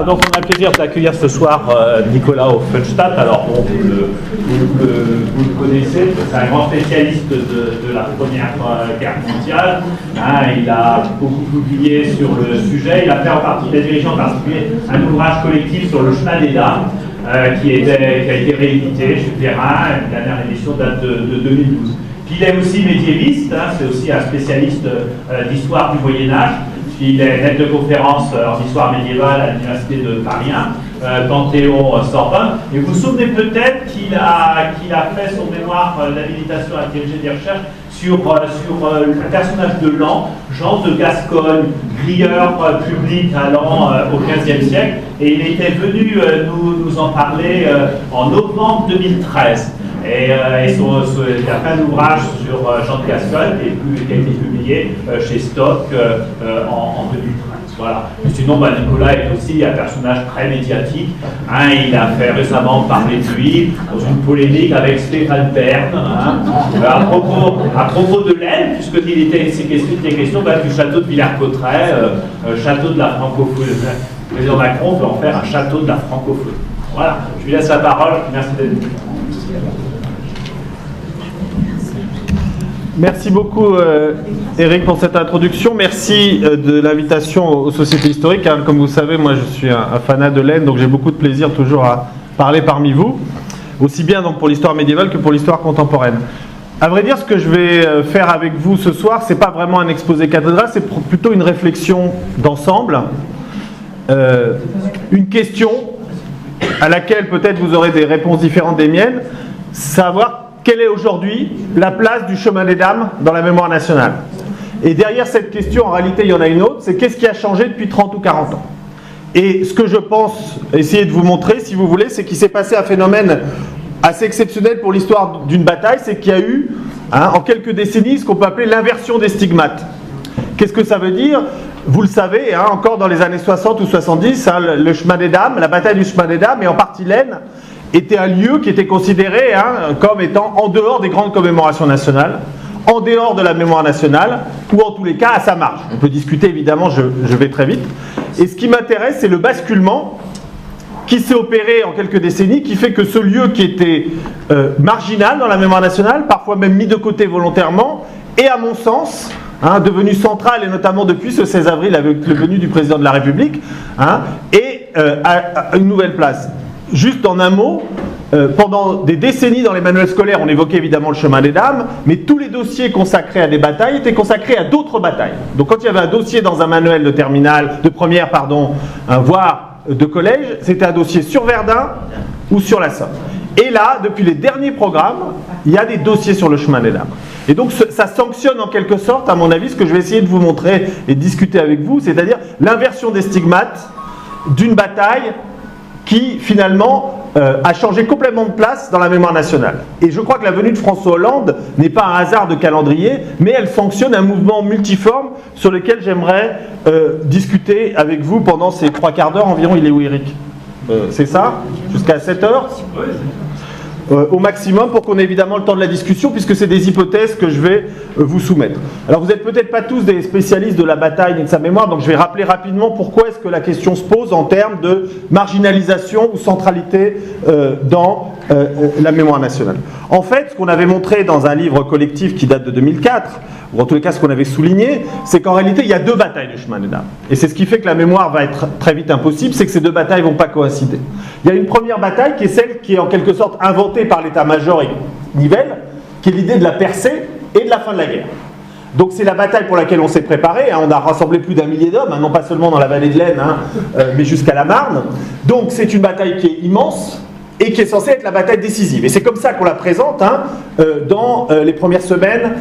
Donc on a le plaisir d'accueillir ce soir Nicolas Hoffenstadt. Alors bon, vous le connaissez, c'est un grand spécialiste de la Première Guerre mondiale. Il a beaucoup publié sur le sujet. Il a fait en partie, il a dirigé en particulier un ouvrage collectif sur le chemin des dames qui a été réédité chez Perrin. La dernière édition date de 2012. Puis il est aussi médiéviste, c'est aussi un spécialiste d'histoire du Moyen-Âge. Il est maître de conférence en histoire médiévale à l'université de Paris 1, Panthéon-Sorbonne. Et vous vous souvenez peut-être qu'il a fait son mémoire d'habilitation à diriger des recherches sur le personnage de Lan, Jean de Gascogne, grieur public allant au XVe siècle. Et il était venu nous en parler en novembre 2013. Et il a fait un ouvrage sur Jean de Gascogne qui a été publié chez Stock en 2013. Voilà. Et sinon, Nicolas est aussi un personnage très médiatique. Il a fait récemment parler de lui dans une polémique avec Stéphane Bern à propos de l'Aisne, puisqu'il était question du château de Villers-Cotterêts, château de la francophonie. Le président Macron veut en faire un château de la francophonie. Voilà. Je lui laisse la parole. Merci d'être venu. Merci beaucoup Eric pour cette introduction. Merci de l'invitation aux sociétés historiques. Comme vous savez, moi je suis un fanat de l'Aisne, donc j'ai beaucoup de plaisir toujours à parler parmi vous, aussi bien donc pour l'histoire médiévale que pour l'histoire contemporaine. À vrai dire, ce que je vais faire avec vous ce soir, c'est pas vraiment un exposé cathédral, c'est plutôt une réflexion d'ensemble, une question à laquelle peut-être vous aurez des réponses différentes des miennes, savoir quelle est aujourd'hui la place du chemin des dames dans la mémoire nationale. Et derrière cette question, en réalité, il y en a une autre, c'est qu'est-ce qui a changé depuis 30 ou 40 ans. Et ce que je pense essayer de vous montrer, si vous voulez, c'est qu'il s'est passé un phénomène assez exceptionnel pour l'histoire d'une bataille, c'est qu'il y a eu, en quelques décennies, ce qu'on peut appeler l'inversion des stigmates. Qu'est-ce que ça veut dire ? Vous le savez, encore dans les années 60 ou 70, le chemin des dames, la bataille du chemin des dames, et en partie l'Aisne, était un lieu qui était considéré comme étant en dehors des grandes commémorations nationales, en dehors de la mémoire nationale, ou en tous les cas à sa marge. On peut discuter évidemment, je vais très vite. Et ce qui m'intéresse, c'est le basculement qui s'est opéré en quelques décennies, qui fait que ce lieu qui était marginal dans la mémoire nationale, parfois même mis de côté volontairement, est à mon sens devenu central, et notamment depuis ce 16 avril avec le venu du président de la République, et à une nouvelle place. Juste en un mot, pendant des décennies dans les manuels scolaires, on évoquait évidemment le chemin des dames, mais tous les dossiers consacrés à des batailles étaient consacrés à d'autres batailles. Donc quand il y avait un dossier dans un manuel de terminale, de première, voire de collège, c'était un dossier sur Verdun ou sur la Somme. Et là, depuis les derniers programmes, il y a des dossiers sur le chemin des dames. Et donc ça sanctionne en quelque sorte, à mon avis, ce que je vais essayer de vous montrer et de discuter avec vous, c'est-à-dire l'inversion des stigmates d'une bataille qui finalement a changé complètement de place dans la mémoire nationale. Et je crois que la venue de François Hollande n'est pas un hasard de calendrier, mais elle sanctionne un mouvement multiforme sur lequel j'aimerais discuter avec vous pendant ces 3 quarts d'heure environ. Il est où, Eric ? C'est ça ? Jusqu'à 7 heures ? Au maximum, pour qu'on ait évidemment le temps de la discussion, puisque c'est des hypothèses que je vais vous soumettre. Alors vous n'êtes peut-être pas tous des spécialistes de la bataille et de sa mémoire, donc je vais rappeler rapidement pourquoi est-ce que la question se pose en termes de marginalisation ou centralité dans la mémoire nationale. En fait, ce qu'on avait montré dans un livre collectif qui date de 2004, ou en tous les cas ce qu'on avait souligné, c'est qu'en réalité il y a 2 batailles du chemin des dames. Et c'est ce qui fait que la mémoire va être très vite impossible, c'est que ces 2 batailles ne vont pas coïncider. Il y a une première bataille qui est celle qui est en quelque sorte inventée par l'état-major et Nivelle, qui est l'idée de la percée et de la fin de la guerre. Donc c'est la bataille pour laquelle on s'est préparé, on a rassemblé plus d'1 millier d'hommes, non pas seulement dans la vallée de l'Aisne, mais jusqu'à la Marne. Donc c'est une bataille qui est immense, et qui est censée être la bataille décisive. Et c'est comme ça qu'on la présente dans les premières semaines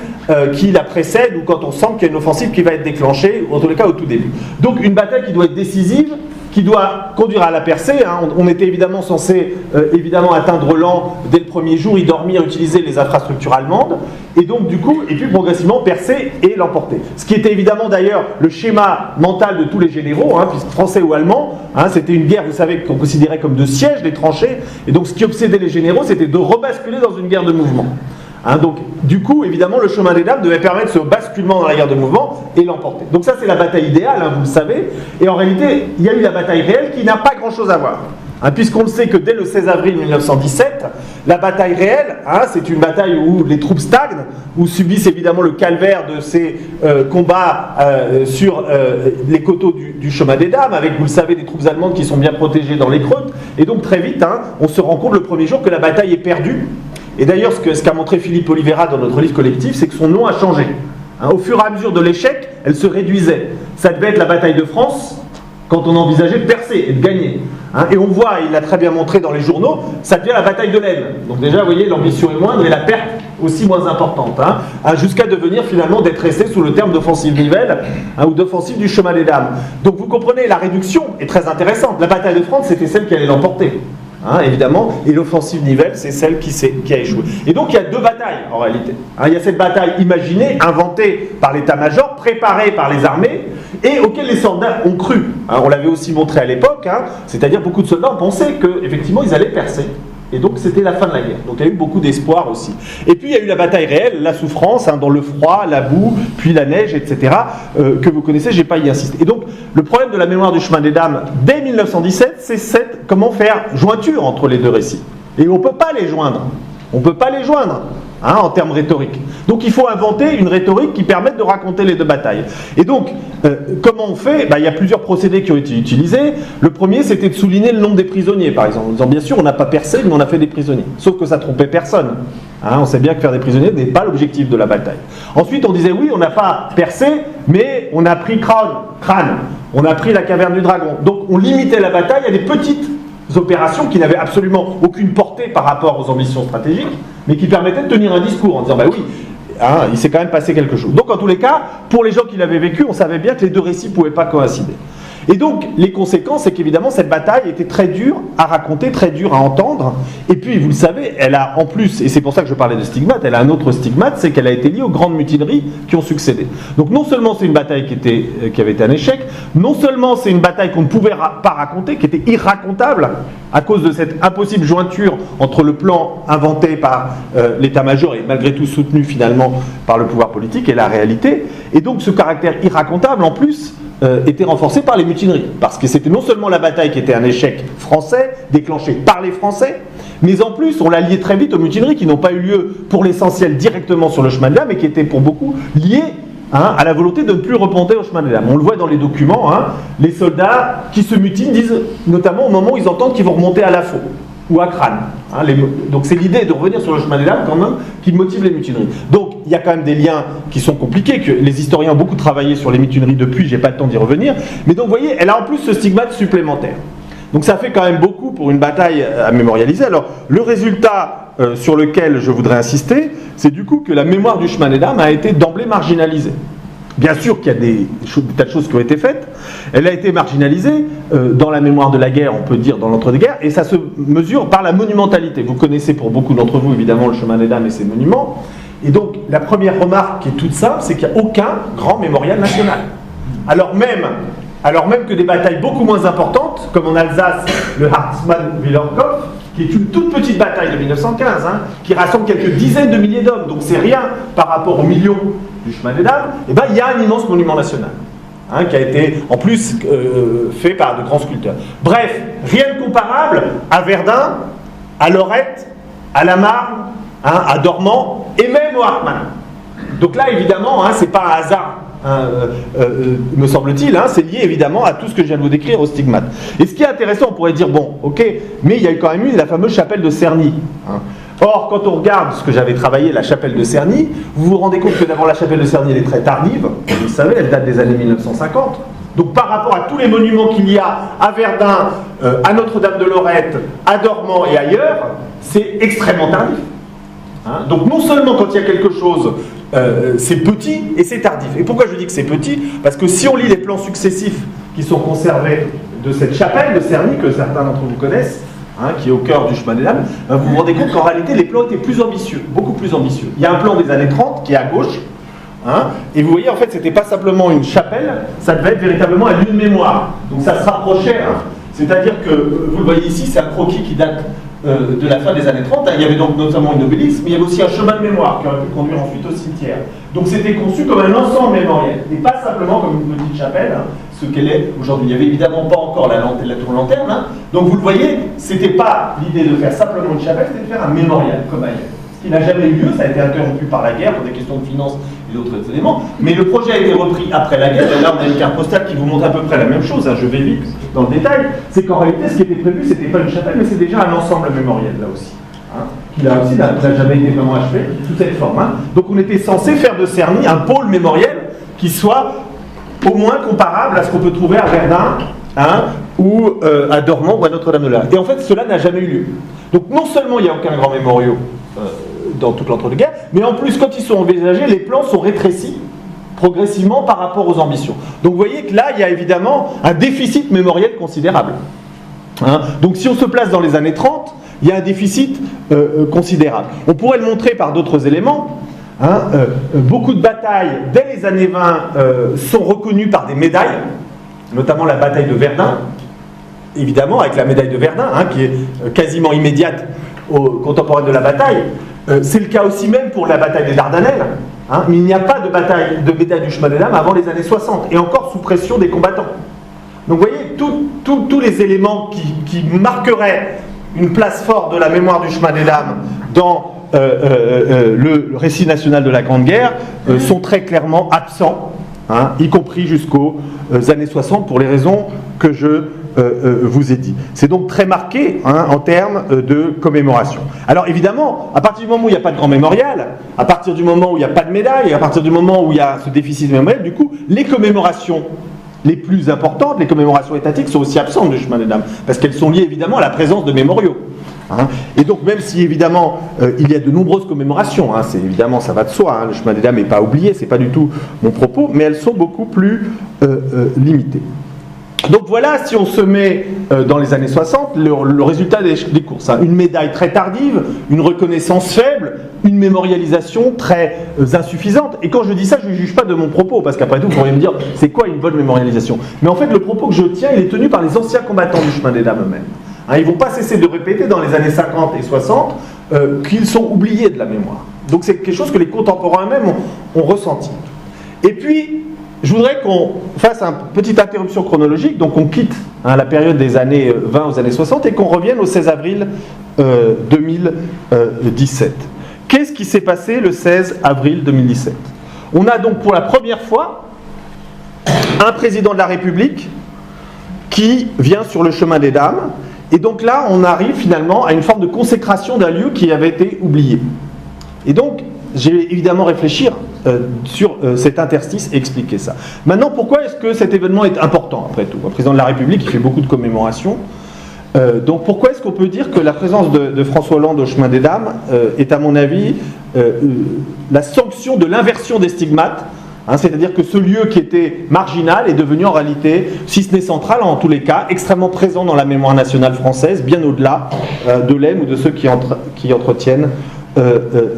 qui la précèdent, ou quand on sent qu'il y a une offensive qui va être déclenchée, ou en tous les cas au tout début. Donc une bataille qui doit être décisive, qui doit conduire à la percée. On était évidemment censé atteindre Lan dès le premier jour, y dormir, utiliser les infrastructures allemandes, et donc du coup, et puis progressivement percer et l'emporter. Ce qui était évidemment d'ailleurs le schéma mental de tous les généraux, puisque français ou allemands, c'était une guerre, vous savez, qu'on considérait comme de siège, des tranchées, et donc ce qui obsédait les généraux, c'était de rebasculer dans une guerre de mouvement. Hein, donc, du coup, évidemment, le chemin des dames devait permettre ce basculement dans la guerre de mouvement et l'emporter. Donc ça, c'est la bataille idéale, hein, vous le savez. Et en réalité, il y a eu la bataille réelle qui n'a pas grand-chose à voir. Hein, puisqu'on le sait que dès le 16 avril 1917, la bataille réelle, hein, c'est une bataille où les troupes stagnent, où subissent évidemment le calvaire de ces combats sur les coteaux du chemin des dames, avec, vous le savez, des troupes allemandes qui sont bien protégées dans les creutes. Et donc très vite, hein, on se rend compte le premier jour que la bataille est perdue. Et d'ailleurs, ce qu'a montré Philippe Oliveira dans notre livre collectif, c'est que son nom a changé. Hein, au fur et à mesure de l'échec, elle se réduisait. Ça devait être la bataille de France, quand on envisageait de percer et de gagner. Hein, et on voit, il l'a très bien montré dans les journaux, ça devient la bataille de l'Aisne. Donc déjà, vous voyez, l'ambition est moindre et la perte aussi moins importante. Hein, jusqu'à devenir finalement d'être resté sous le terme d'offensive Nivelle, hein, ou d'offensive du chemin des dames. Donc vous comprenez, la réduction est très intéressante. La bataille de France, c'était celle qui allait l'emporter. Hein, évidemment, et l'offensive Nivelle, c'est celle qui a échoué. Et donc il y a deux batailles en réalité. Hein, il y a cette bataille imaginée, inventée par l'état-major, préparée par les armées, et auquel les soldats ont cru. Hein, on l'avait aussi montré à l'époque, hein, c'est-à-dire beaucoup de soldats pensaient qu'effectivement ils allaient percer. Et donc c'était la fin de la guerre. Donc il y a eu beaucoup d'espoir aussi. Et puis il y a eu la bataille réelle, la souffrance, hein, dans le froid, la boue, puis la neige, etc., que vous connaissez, je n'ai pas y insisté. Et donc le problème de la mémoire du chemin des dames dès 1917, c'est comment faire jointure entre les deux récits. Et on ne peut pas les joindre. On ne peut pas les joindre. Hein, en termes rhétoriques. Donc il faut inventer une rhétorique qui permette de raconter les deux batailles. Et donc, comment on fait ? Il y a plusieurs procédés qui ont été utilisés. Le premier, c'était de souligner le nombre des prisonniers, par exemple, en disant, bien sûr, on n'a pas percé, mais on a fait des prisonniers. Sauf que ça trompait personne. Hein, on sait bien que faire des prisonniers n'est pas l'objectif de la bataille. Ensuite, on disait, oui, on n'a pas percé, mais on a pris crâne. On a pris la caverne du dragon. Donc on limitait la bataille à des petites opérations qui n'avaient absolument aucune portée par rapport aux ambitions stratégiques, mais qui permettaient de tenir un discours en disant oui, hein, il s'est quand même passé quelque chose. Donc en tous les cas, pour les gens qui l'avaient vécu, on savait bien que les deux récits ne pouvaient pas coïncider. Et donc les conséquences, c'est qu'évidemment cette bataille était très dure à raconter, très dure à entendre, et puis vous le savez, elle a en plus, et c'est pour ça que je parlais de stigmate, elle a un autre stigmate, c'est qu'elle a été liée aux grandes mutineries qui ont succédé. Donc non seulement c'est une bataille qui avait été un échec, non seulement c'est une bataille qu'on ne pouvait pas raconter, qui était irracontable à cause de cette impossible jointure entre le plan inventé par l'état-major et malgré tout soutenu finalement par le pouvoir politique et la réalité, et donc ce caractère irracontable en plus était renforcé par les mutineries, parce que c'était non seulement la bataille qui était un échec français, déclenché par les Français, mais en plus on l'a lié très vite aux mutineries qui n'ont pas eu lieu pour l'essentiel directement sur le chemin de dames, mais qui étaient pour beaucoup liées à la volonté de ne plus remonter au chemin des dames. On le voit dans les documents, les soldats qui se mutinent disent, notamment au moment où ils entendent qu'ils vont remonter à Lafaux ou à Crâne. Donc c'est l'idée de revenir sur le chemin des dames quand même qui motive les mutineries. Donc il y a quand même des liens qui sont compliqués, que les historiens ont beaucoup travaillé sur les mutineries depuis, j'ai pas le temps d'y revenir, mais donc vous voyez, elle a en plus ce stigmate supplémentaire. Donc ça fait quand même beaucoup pour une bataille à mémorialiser. Alors le résultat sur lequel je voudrais insister, c'est du coup que la mémoire du chemin des dames a été d'emblée marginalisée. Bien sûr qu'il y a des tas de choses qui ont été faites. Elle a été marginalisée dans la mémoire de la guerre, on peut dire dans l'entre-deux-guerres, et ça se mesure par la monumentalité. Vous connaissez pour beaucoup d'entre vous évidemment le chemin des dames et ses monuments. Et donc la première remarque qui est toute simple, c'est qu'il n'y a aucun grand mémorial national. Alors même que des batailles beaucoup moins importantes, comme en Alsace, le Hartmann-Willerkopf, qui est une toute petite bataille de 1915, qui rassemble quelques dizaines de milliers d'hommes, donc c'est rien par rapport aux millions du chemin des dames, et ben il y a un immense monument national, qui a été en plus fait par de grands sculpteurs. Bref, rien de comparable à Verdun, à Lorette, à la Marne, à Dormans, et même au Hartmann. Donc là, évidemment, c'est pas un hasard. Me semble-t-il, c'est lié évidemment à tout ce que je viens de vous décrire au stigmate. Et ce qui est intéressant, on pourrait dire, bon, ok, mais il y a quand même eu la fameuse chapelle de Cerny. Or, quand on regarde ce que j'avais travaillé, la chapelle de Cerny, vous vous rendez compte que d'abord la chapelle de Cerny, elle est très tardive, vous le savez, elle date des années 1950. Donc par rapport à tous les monuments qu'il y a à Verdun, à Notre-Dame de Lorette, à Dormans et ailleurs, c'est extrêmement tardif. Donc non seulement quand il y a quelque chose, c'est petit et c'est tardif. Et pourquoi je dis que c'est petit ? Parce que si on lit les plans successifs qui sont conservés de cette chapelle de Cerny, que certains d'entre vous connaissent, qui est au cœur du chemin des dames, vous vous rendez compte qu'en réalité les plans étaient plus ambitieux, beaucoup plus ambitieux. Il y a un plan des années 30 qui est à gauche, et vous voyez en fait c'était pas simplement une chapelle, ça devait être véritablement un lieu de mémoire. Donc ça se rapprochait, c'est-à-dire que, vous le voyez ici, c'est un croquis qui date de la fin des années 30. Il y avait donc notamment une obélisque, mais il y avait aussi un chemin de mémoire qui aurait pu conduire ensuite au cimetière. Donc c'était conçu comme un ensemble mémoriel, et pas simplement comme une petite chapelle, hein, ce qu'elle est aujourd'hui. Il n'y avait évidemment pas encore la tour lanterne, hein. Donc vous le voyez, c'était pas l'idée de faire simplement une chapelle, c'était de faire un mémorial comme ailleurs. Ce qui n'a jamais eu lieu, ça a été interrompu par la guerre pour des questions de finances et d'autres éléments, mais le projet a été repris après la guerre. Et là on a une carte postale qui vous montre à peu près la même chose, hein. Je vais vite dans le détail. C'est qu'en réalité ce qui était prévu, c'était pas une chapelle, mais c'est déjà un ensemble mémoriel là aussi. Qui là aussi n'a jamais été vraiment achevé, sous cette forme. Hein. Donc on était censé faire de Cerny un pôle mémoriel qui soit au moins comparable à ce qu'on peut trouver à Verdun, hein, ou à Dormant ou à Notre-Dame-de-la. Et en fait cela n'a jamais eu lieu. Donc non seulement il n'y a aucun grand mémorial dans toute l'entre-deux-guerres, mais en plus quand ils sont envisagés, les plans sont rétrécis progressivement par rapport aux ambitions. Donc vous voyez que là il y a évidemment un déficit mémoriel considérable. Hein. Donc si on se place dans les années 30, il y a un déficit considérable. On pourrait le montrer par d'autres éléments. Hein, beaucoup de batailles, dès les années 20, sont reconnues par des médailles, notamment la bataille de Verdun, évidemment, avec la médaille de Verdun, hein, qui est quasiment immédiate contemporaine de la bataille. C'est le cas aussi même pour la bataille des Dardanelles. Hein, mais il n'y a pas de médaille du chemin des dames avant les années 60, et encore sous pression des combattants. Donc vous voyez, tous les éléments qui marqueraient une place forte de la mémoire du chemin des dames dans le récit national de la Grande Guerre sont très clairement absents, hein, y compris jusqu'aux années 60 pour les raisons que je vous ai dit. C'est donc très marqué, hein, en termes de commémoration. Alors évidemment, à partir du moment où il n'y a pas de grand mémorial, à partir du moment où il n'y a pas de médaille, à partir du moment où il y a ce déficit mémoriel, du coup, les commémorations les plus importantes, les commémorations étatiques, sont aussi absentes du chemin des dames, parce qu'elles sont liées évidemment à la présence de mémoriaux. Hein. Et donc même si évidemment il y a de nombreuses commémorations, hein, c'est évidemment ça va de soi, hein, le chemin des dames n'est pas oublié, c'est pas du tout mon propos, mais elles sont beaucoup plus limitées. Donc voilà, si on se met dans les années 60, le résultat des courses. Hein. Une médaille très tardive, une reconnaissance faible, une mémorialisation très insuffisante. Et quand je dis ça, je ne juge pas de mon propos, parce qu'après tout, vous pourriez me dire, c'est quoi une bonne mémorialisation? Mais en fait, le propos que je tiens, il est tenu par les anciens combattants du chemin des dames eux-mêmes. Hein, ils ne vont pas cesser de répéter dans les années 50 et 60 qu'ils sont oubliés de la mémoire. Donc c'est quelque chose que les contemporains eux-mêmes ont ressenti. Et puis, je voudrais qu'on fasse une petite interruption chronologique, donc on quitte, hein, la période des années 20 aux années 60 et qu'on revienne au 16 avril 2017. Qu'est-ce qui s'est passé le 16 avril 2017? On a donc pour la première fois un président de la République qui vient sur le chemin des dames, et donc là on arrive finalement à une forme de consécration d'un lieu qui avait été oublié. Et donc j'ai évidemment réfléchir sur cet interstice et expliquer ça. Maintenant, pourquoi est-ce que cet événement est important, après tout? Un président de la République qui fait beaucoup de commémorations. Donc pourquoi est-ce qu'on peut dire que la présence de François Hollande au chemin des dames est, à mon avis, la sanction de l'inversion des stigmates, hein, c'est-à-dire que ce lieu qui était marginal est devenu en réalité, si ce n'est central en tous les cas, extrêmement présent dans la mémoire nationale française, bien au-delà de l'EM ou de ceux qui entretiennent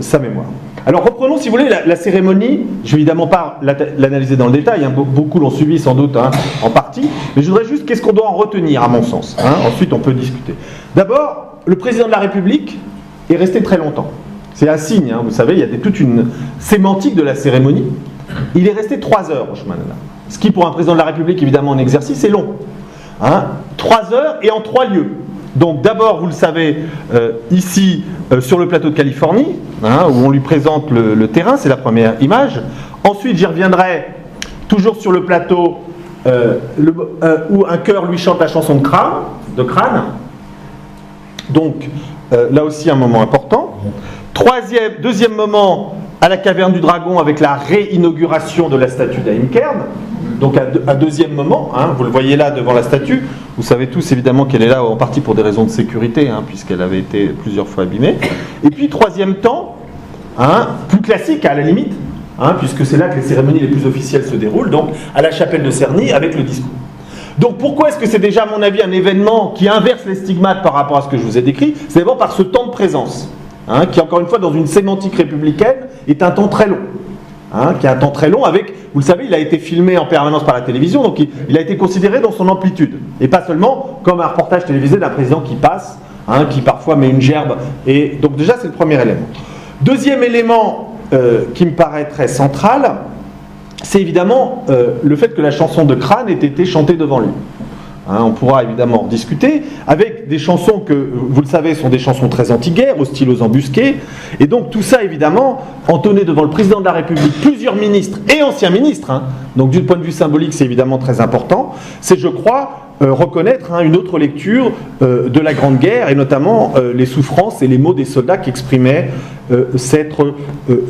sa mémoire. Alors reprenons, si vous voulez, la cérémonie. Je ne vais évidemment pas l'analyser dans le détail, hein, beaucoup l'ont suivi sans doute, hein, en partie, mais je voudrais juste, qu'est-ce qu'on doit en retenir à mon sens, hein. Ensuite on peut discuter. D'abord, le président de la République est resté très longtemps. C'est un signe, hein, vous savez, il y a toute une sémantique de la cérémonie. Il est resté 3 heures au chemin de dames. Ce qui pour un président de la République, évidemment en exercice, est long. Hein, 3 heures et en 3 lieux. Donc d'abord, vous le savez, ici, sur le plateau de Californie, hein, où on lui présente le terrain, c'est la première image. Ensuite, j'y reviendrai, toujours sur le plateau, où un chœur lui chante la chanson de crâne. Donc, là aussi, un moment important. Deuxième moment, à la Caverne du Dragon, avec la réinauguration de la statue d'Aimkern. Donc un deuxième moment, hein, vous le voyez là devant la statue, vous savez tous évidemment qu'elle est là en partie pour des raisons de sécurité, hein, puisqu'elle avait été plusieurs fois abîmée. Et puis troisième temps, hein, plus classique à la limite, hein, puisque c'est là que les cérémonies les plus officielles se déroulent, donc à la chapelle de Cerny avec le discours. Donc pourquoi est-ce que c'est déjà à mon avis un événement qui inverse les stigmates par rapport à ce que je vous ai décrit? C'est d'abord par ce temps de présence, hein, qui encore une fois dans une sémantique républicaine est un temps très long. Hein, qui est un temps très long avec, vous le savez, il a été filmé en permanence par la télévision, donc il a été considéré dans son amplitude, et pas seulement comme un reportage télévisé d'un président qui passe qui parfois met une gerbe. Et donc déjà, c'est le premier élément. Deuxième élément qui me paraît très central, c'est évidemment le fait que la chanson de Crâne ait été chantée devant lui. On pourra évidemment en discuter, avec des chansons que, vous le savez, sont des chansons très anti-guerre, hostiles aux embusqués, et donc tout ça, évidemment, entonné devant le président de la République, plusieurs ministres et anciens ministres, donc du point de vue symbolique, c'est évidemment très important, c'est, je crois, reconnaître une autre lecture de la Grande Guerre, et notamment les souffrances et les maux des soldats qu'exprimait cette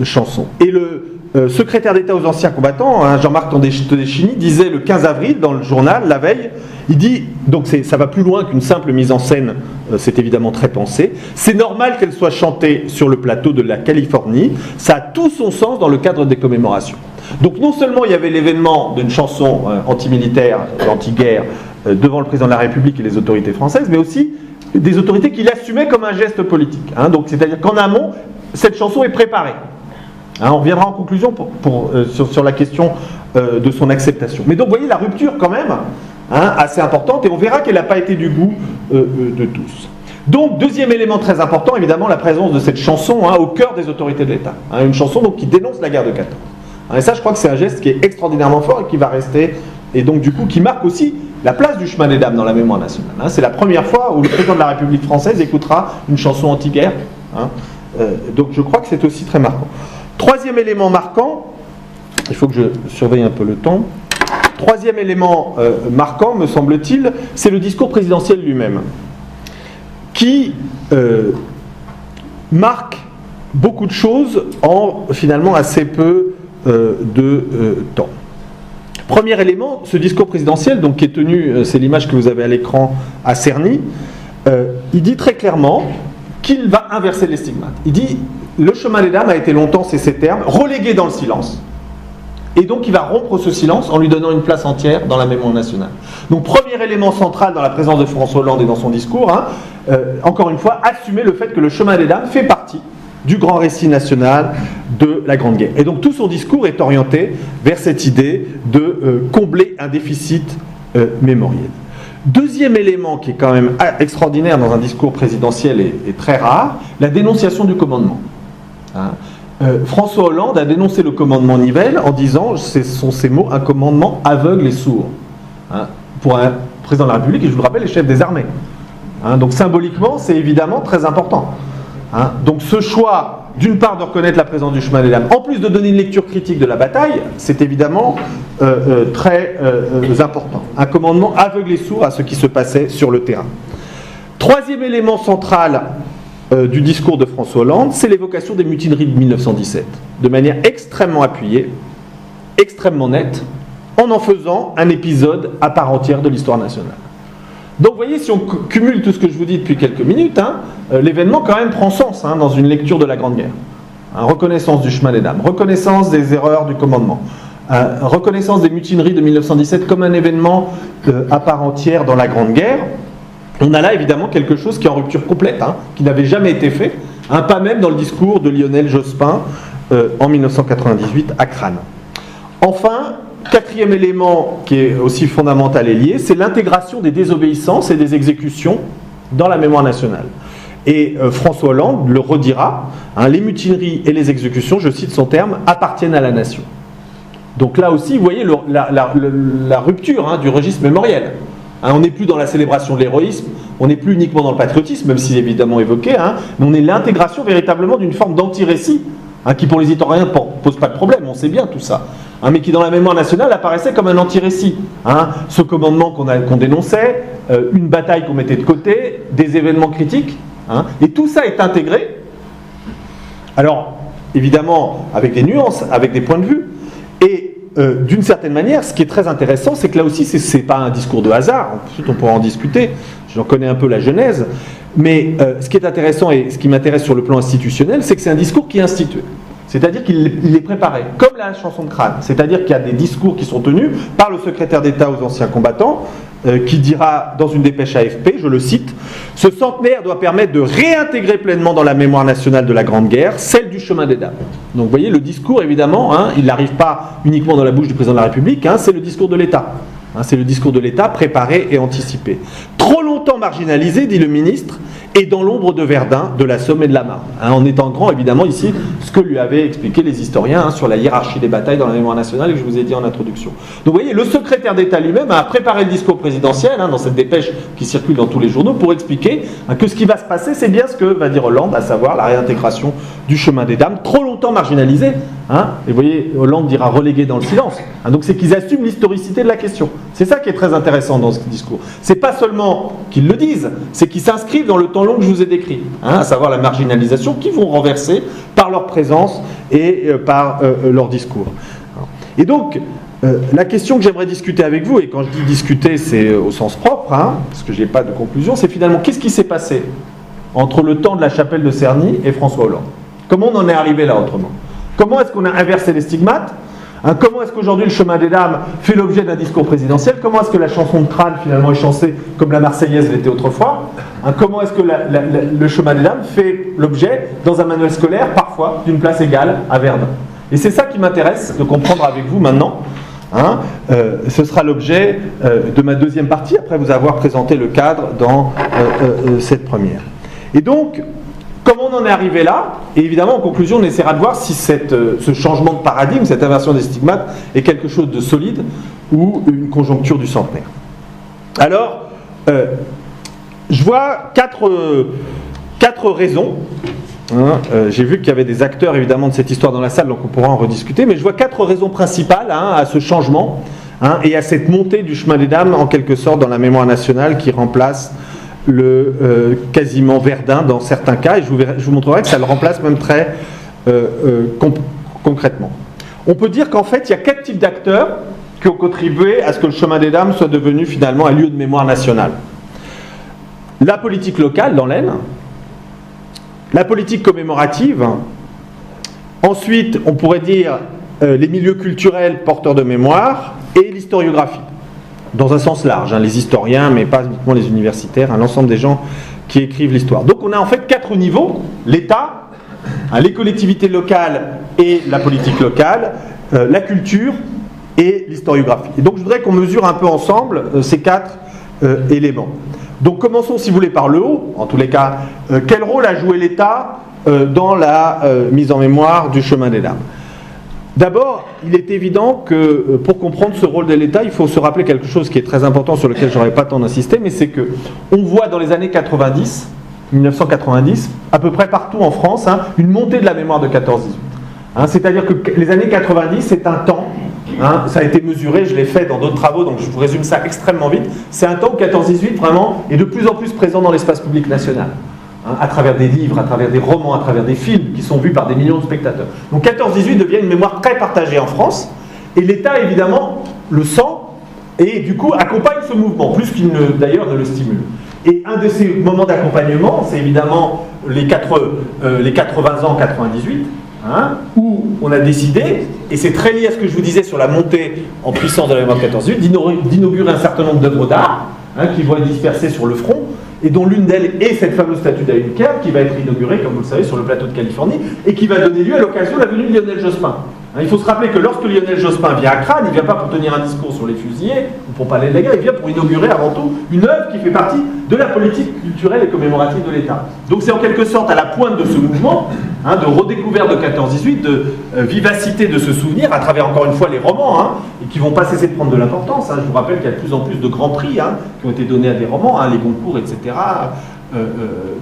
chanson. Et le secrétaire d'État aux anciens combattants, Jean-Marc Todeschini, disait le 15 avril dans le journal, la veille, il dit, donc ça va plus loin qu'une simple mise en scène, c'est évidemment très pensé, c'est normal qu'elle soit chantée sur le plateau de la Californie, ça a tout son sens dans le cadre des commémorations. Donc non seulement il y avait l'événement d'une chanson anti-militaire, anti-guerre, devant le président de la République et les autorités françaises, mais aussi des autorités qui l'assumaient comme un geste politique. Donc c'est-à-dire qu'en amont, cette chanson est préparée. On reviendra en conclusion sur la question de son acceptation. Mais donc vous voyez la rupture quand même, assez importante, et on verra qu'elle n'a pas été du goût de tous. Donc deuxième élément très important, évidemment la présence de cette chanson au cœur des autorités de l'État. Une chanson donc, qui dénonce la guerre de 14. Et ça je crois que c'est un geste qui est extraordinairement fort et qui va rester, et donc du coup qui marque aussi la place du chemin des dames dans la mémoire nationale. C'est la première fois où le président de la République française écoutera une chanson anti-guerre. Donc je crois que c'est aussi très marquant. Troisième élément marquant, il faut que je surveille un peu le temps. Troisième élément marquant, me semble-t-il, c'est le discours présidentiel lui-même, qui marque beaucoup de choses en finalement assez peu de temps. Premier élément, ce discours présidentiel, donc, qui est tenu, c'est l'image que vous avez à l'écran, à Cerny, il dit très clairement qu'il va inverser les stigmates. Il dit le chemin des dames a été longtemps, c'est ces termes, relégué dans le silence. Et donc il va rompre ce silence en lui donnant une place entière dans la mémoire nationale. Donc premier élément central dans la présence de François Hollande et dans son discours, encore une fois, assumer le fait que le chemin des dames fait partie du grand récit national de la Grande Guerre. Et donc tout son discours est orienté vers cette idée de combler un déficit mémoriel. Deuxième élément qui est quand même extraordinaire dans un discours présidentiel et très rare, la dénonciation du commandement. François Hollande a dénoncé le commandement Nivelle en disant, ce sont ces mots, un commandement aveugle et sourd. Pour un président de la République, et je vous le rappelle, les chefs des armées. Donc symboliquement, c'est évidemment très important. Donc ce choix, d'une part, de reconnaître la présence du chemin des dames, en plus de donner une lecture critique de la bataille, c'est évidemment très important. Un commandement aveugle et sourd à ce qui se passait sur le terrain. Troisième élément central du discours de François Hollande, c'est l'évocation des mutineries de 1917, de manière extrêmement appuyée, extrêmement nette, en faisant un épisode à part entière de l'histoire nationale. Donc vous voyez, si on cumule tout ce que je vous dis depuis quelques minutes, l'événement quand même prend sens dans une lecture de la Grande Guerre. Reconnaissance du chemin des dames, reconnaissance des erreurs du commandement, reconnaissance des mutineries de 1917 comme un événement à part entière dans la Grande Guerre. On a là évidemment quelque chose qui est en rupture complète, qui n'avait jamais été fait, pas même dans le discours de Lionel Jospin en 1998 à Crâne. Enfin, quatrième élément qui est aussi fondamental et lié, c'est l'intégration des désobéissances et des exécutions dans la mémoire nationale. Et François Hollande le redira, les mutineries et les exécutions, je cite son terme, appartiennent à la nation. Donc là aussi, vous voyez la rupture du registre mémoriel. On n'est plus dans la célébration de l'héroïsme, on n'est plus uniquement dans le patriotisme, même s'il est évidemment évoqué, mais on est l'intégration véritablement d'une forme d'anti-récit, qui pour les historiens ne pose pas de problème, on sait bien tout ça, mais qui dans la mémoire nationale apparaissait comme un anti-récit. Ce commandement qu'on dénonçait, une bataille qu'on mettait de côté, des événements critiques, et tout ça est intégré, alors évidemment avec des nuances, avec des points de vue, et d'une certaine manière, ce qui est très intéressant, c'est que là aussi, ce n'est pas un discours de hasard, ensuite on pourra en discuter, j'en connais un peu la genèse, mais ce qui est intéressant et ce qui m'intéresse sur le plan institutionnel, c'est que c'est un discours qui est institué. C'est-à-dire qu'il est préparé, comme la chanson de Crâne. C'est-à-dire qu'il y a des discours qui sont tenus par le secrétaire d'État aux anciens combattants, qui dira dans une dépêche AFP, je le cite, « Ce centenaire doit permettre de réintégrer pleinement dans la mémoire nationale de la Grande Guerre celle du chemin des dames. » Donc vous voyez, le discours, évidemment, il n'arrive pas uniquement dans la bouche du président de la République, c'est le discours de l'État. C'est le discours de l'État préparé et anticipé. Trop longtemps marginalisé, dit le ministre, et dans l'ombre de Verdun, de la Somme et de la Marne. En étant grand, évidemment, ici, ce que lui avaient expliqué les historiens sur la hiérarchie des batailles dans la mémoire nationale et que je vous ai dit en introduction. Donc vous voyez, le secrétaire d'État lui-même a préparé le discours présidentiel, dans cette dépêche qui circule dans tous les journaux, pour expliquer que ce qui va se passer, c'est bien ce que va dire Hollande, à savoir la réintégration du chemin des dames, trop longtemps marginalisé. Et vous voyez, Hollande dira relégué dans le silence. Donc c'est qu'ils assument l'historicité de la question. C'est ça qui est très intéressant dans ce discours. C'est pas seulement qu'ils le disent, c'est qu'ils s'inscrivent dans le temps long que je vous ai décrit, à savoir la marginalisation, qu'ils vont renverser par leur présence et par leur discours. Et donc, la question que j'aimerais discuter avec vous, et quand je dis discuter, c'est au sens propre, parce que je n'ai pas de conclusion, c'est finalement qu'est-ce qui s'est passé entre le temps de la chapelle de Cerny et François Hollande? Comment on en est arrivé là autrement? Comment est-ce qu'on a inversé les stigmates? Comment est-ce qu'aujourd'hui le chemin des dames fait l'objet d'un discours présidentiel? Comment est-ce que la chanson de Crâne finalement est chantée comme la Marseillaise l'était autrefois? Comment est-ce que le chemin des dames fait l'objet dans un manuel scolaire parfois d'une place égale à Verdun? Et c'est ça qui m'intéresse de comprendre avec vous maintenant. Ce sera l'objet de ma deuxième partie, après vous avoir présenté le cadre dans cette première. Et donc, comment on en est arrivé là? Et évidemment, en conclusion, on essaiera de voir si ce changement de paradigme, cette inversion des stigmates, est quelque chose de solide ou une conjoncture du centenaire. Alors, je vois quatre raisons. J'ai vu qu'il y avait des acteurs évidemment de cette histoire dans la salle, donc on pourra en rediscuter, mais je vois quatre raisons principales à ce changement et à cette montée du chemin des dames en quelque sorte dans la mémoire nationale qui remplace quasiment Verdun dans certains cas, et je vous montrerai que ça le remplace même très concrètement. On peut dire qu'en fait il y a quatre types d'acteurs qui ont contribué à ce que le chemin des dames soit devenu finalement un lieu de mémoire nationale. La politique locale dans l'Aisne, la politique commémorative, ensuite on pourrait dire les milieux culturels porteurs de mémoire et l'historiographie, dans un sens large, les historiens mais pas uniquement les universitaires, l'ensemble des gens qui écrivent l'histoire. Donc on a en fait quatre niveaux, l'État, les collectivités locales et la politique locale, la culture et l'historiographie. Et donc je voudrais qu'on mesure un peu ensemble ces quatre éléments. Donc commençons si vous voulez par le haut, en tous les cas, quel rôle a joué l'État dans la mise en mémoire du chemin des dames? D'abord, il est évident que pour comprendre ce rôle de l'État, il faut se rappeler quelque chose qui est très important sur lequel je n'aurais pas tant d'insister, mais c'est qu'on voit dans les années 90, 1990, à peu près partout en France, une montée de la mémoire de 14-18. C'est-à-dire que les années 90, c'est un temps, ça a été mesuré, je l'ai fait dans d'autres travaux, donc je vous résume ça extrêmement vite, c'est un temps où 14-18 vraiment est de plus en plus présent dans l'espace public national, à travers des livres, à travers des romans, à travers des films qui sont vus par des millions de spectateurs. Donc 14-18 devient une mémoire très partagée en France, et l'État évidemment le sent, et du coup accompagne ce mouvement, plus qu'il d'ailleurs ne le stimule. Et un de ces moments d'accompagnement, c'est évidemment les 80 ans 98, où on a décidé, et c'est très lié à ce que je vous disais sur la montée en puissance de la mémoire 14-18, d'inaugurer un certain nombre d'œuvres d'art qui vont être dispersées sur le front, et dont l'une d'elles est cette fameuse statue d'Aïnker qui va être inaugurée, comme vous le savez, sur le plateau de Californie, et qui va donner lieu à l'occasion de la venue de Lionel Jospin. Il faut se rappeler que lorsque Lionel Jospin vient à Crâne, il ne vient pas pour tenir un discours sur les fusillés ou pour parler de la guerre, il vient pour inaugurer avant tout une œuvre qui fait partie de la politique culturelle et commémorative de l'État. Donc c'est en quelque sorte à la pointe de ce mouvement, de redécouverte de 14-18, de vivacité de ce souvenir, à travers encore une fois les romans, et qui ne vont pas cesser de prendre de l'importance. Je vous rappelle qu'il y a de plus en plus de grands prix qui ont été donnés à des romans, les Goncourt, etc.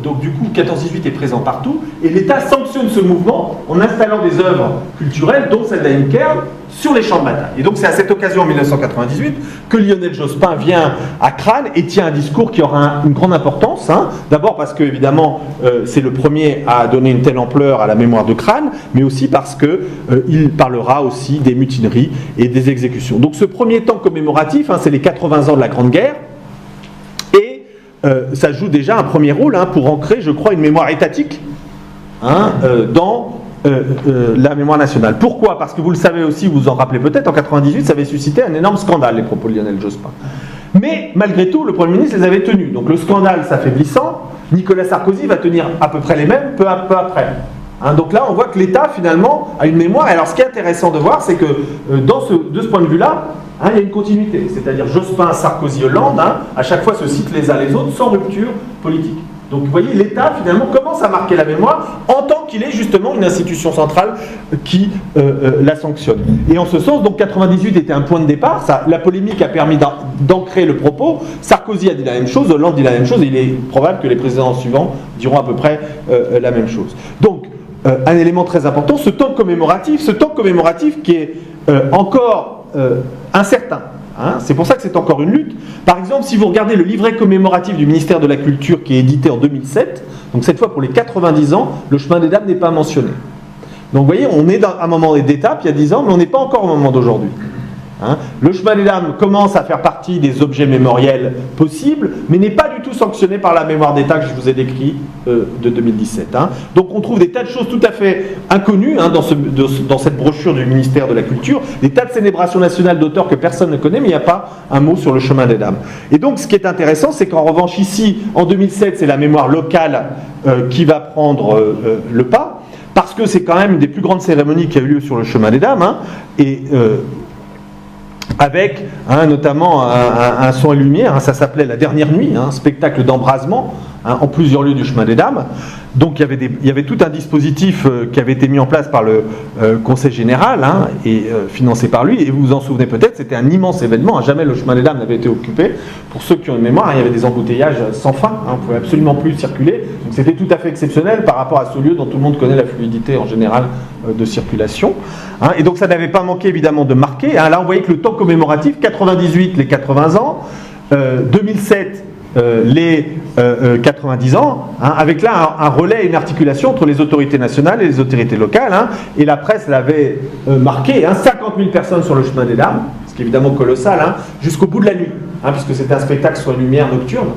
Donc du coup 14-18 est présent partout et l'État sanctionne ce mouvement en installant des œuvres culturelles dont celle d'Aïnker sur les champs de bataille. Et donc c'est à cette occasion en 1998 que Lionel Jospin vient à Crâne et tient un discours qui aura une grande importance, d'abord parce que évidemment c'est le premier à donner une telle ampleur à la mémoire de Crâne, mais aussi parce que il parlera aussi des mutineries et des exécutions. Donc ce premier temps commémoratif, c'est les 80 ans de la Grande Guerre. Ça joue déjà un premier rôle pour ancrer, je crois, une mémoire étatique dans la mémoire nationale. Pourquoi? Parce que vous le savez aussi, vous vous en rappelez peut-être, en 98, ça avait suscité un énorme scandale, les propos de Lionel Jospin. Mais malgré tout, le Premier ministre les avait tenus. Donc le scandale s'affaiblissant, Nicolas Sarkozy va tenir à peu près les mêmes peu après. Donc là, on voit que l'État, finalement, a une mémoire. Et alors, ce qui est intéressant de voir, c'est que de ce point de vue-là, il y a une continuité. C'est-à-dire Jospin, Sarkozy, Hollande, à chaque fois se citent les uns les autres sans rupture politique. Donc vous voyez, l'État finalement commence à marquer la mémoire en tant qu'il est justement une institution centrale qui la sanctionne. Et en ce sens, donc 98 était un point de départ, la polémique a permis d'ancrer le propos, Sarkozy a dit la même chose, Hollande dit la même chose, et il est probable que les présidents suivants diront à peu près la même chose. Donc, un élément très important, ce temps commémoratif qui est encore incertain. Hein, c'est pour ça que c'est encore une lutte. Par exemple, si vous regardez le livret commémoratif du ministère de la Culture qui est édité en 2007, donc cette fois pour les 90 ans, le chemin des dames n'est pas mentionné. Donc vous voyez, on est dans un moment d'étape il y a 10 ans, mais on n'est pas encore au moment d'aujourd'hui. Hein, le chemin des dames commence à faire partie des objets mémoriels possibles, mais n'est pas du tout sanctionné par la mémoire d'État que je vous ai décrit de 2017. Hein. Donc on trouve des tas de choses tout à fait inconnues hein, dans cette brochure du ministère de la Culture, des tas de célébrations nationales d'auteurs que personne ne connaît, mais il n'y a pas un mot sur le chemin des dames. Et donc ce qui est intéressant, c'est qu'en revanche ici, en 2007, c'est la mémoire locale qui va prendre le pas, parce que c'est quand même une des plus grandes cérémonies qui a eu lieu sur le chemin des dames, hein, et avec notamment un son et lumière, hein, ça s'appelait La Dernière Nuit, un spectacle d'embrasement en plusieurs lieux du chemin des dames. Donc il y avait tout un dispositif qui avait été mis en place par le Conseil général hein, et financé par lui, et vous vous en souvenez peut-être, c'était un immense événement, hein, jamais le chemin des dames n'avait été occupé. Pour ceux qui ont une mémoire, hein, il y avait des embouteillages sans fin, hein, on ne pouvait absolument plus circuler, donc c'était tout à fait exceptionnel par rapport à ce lieu dont tout le monde connaît la fluidité en général de circulation. Hein, et donc ça n'avait pas manqué évidemment de marquer. Hein, là on voyait que le temps commémoratif, 98 les 80 ans, 2007 les 90 ans, hein, avec là un relais, une articulation entre les autorités nationales et les autorités locales, hein, et la presse l'avait marqué, hein, 50 000 personnes sur le chemin des dames, ce qui est évidemment colossal, hein, jusqu'au bout de la nuit, hein, puisque c'était un spectacle sur lumière nocturne.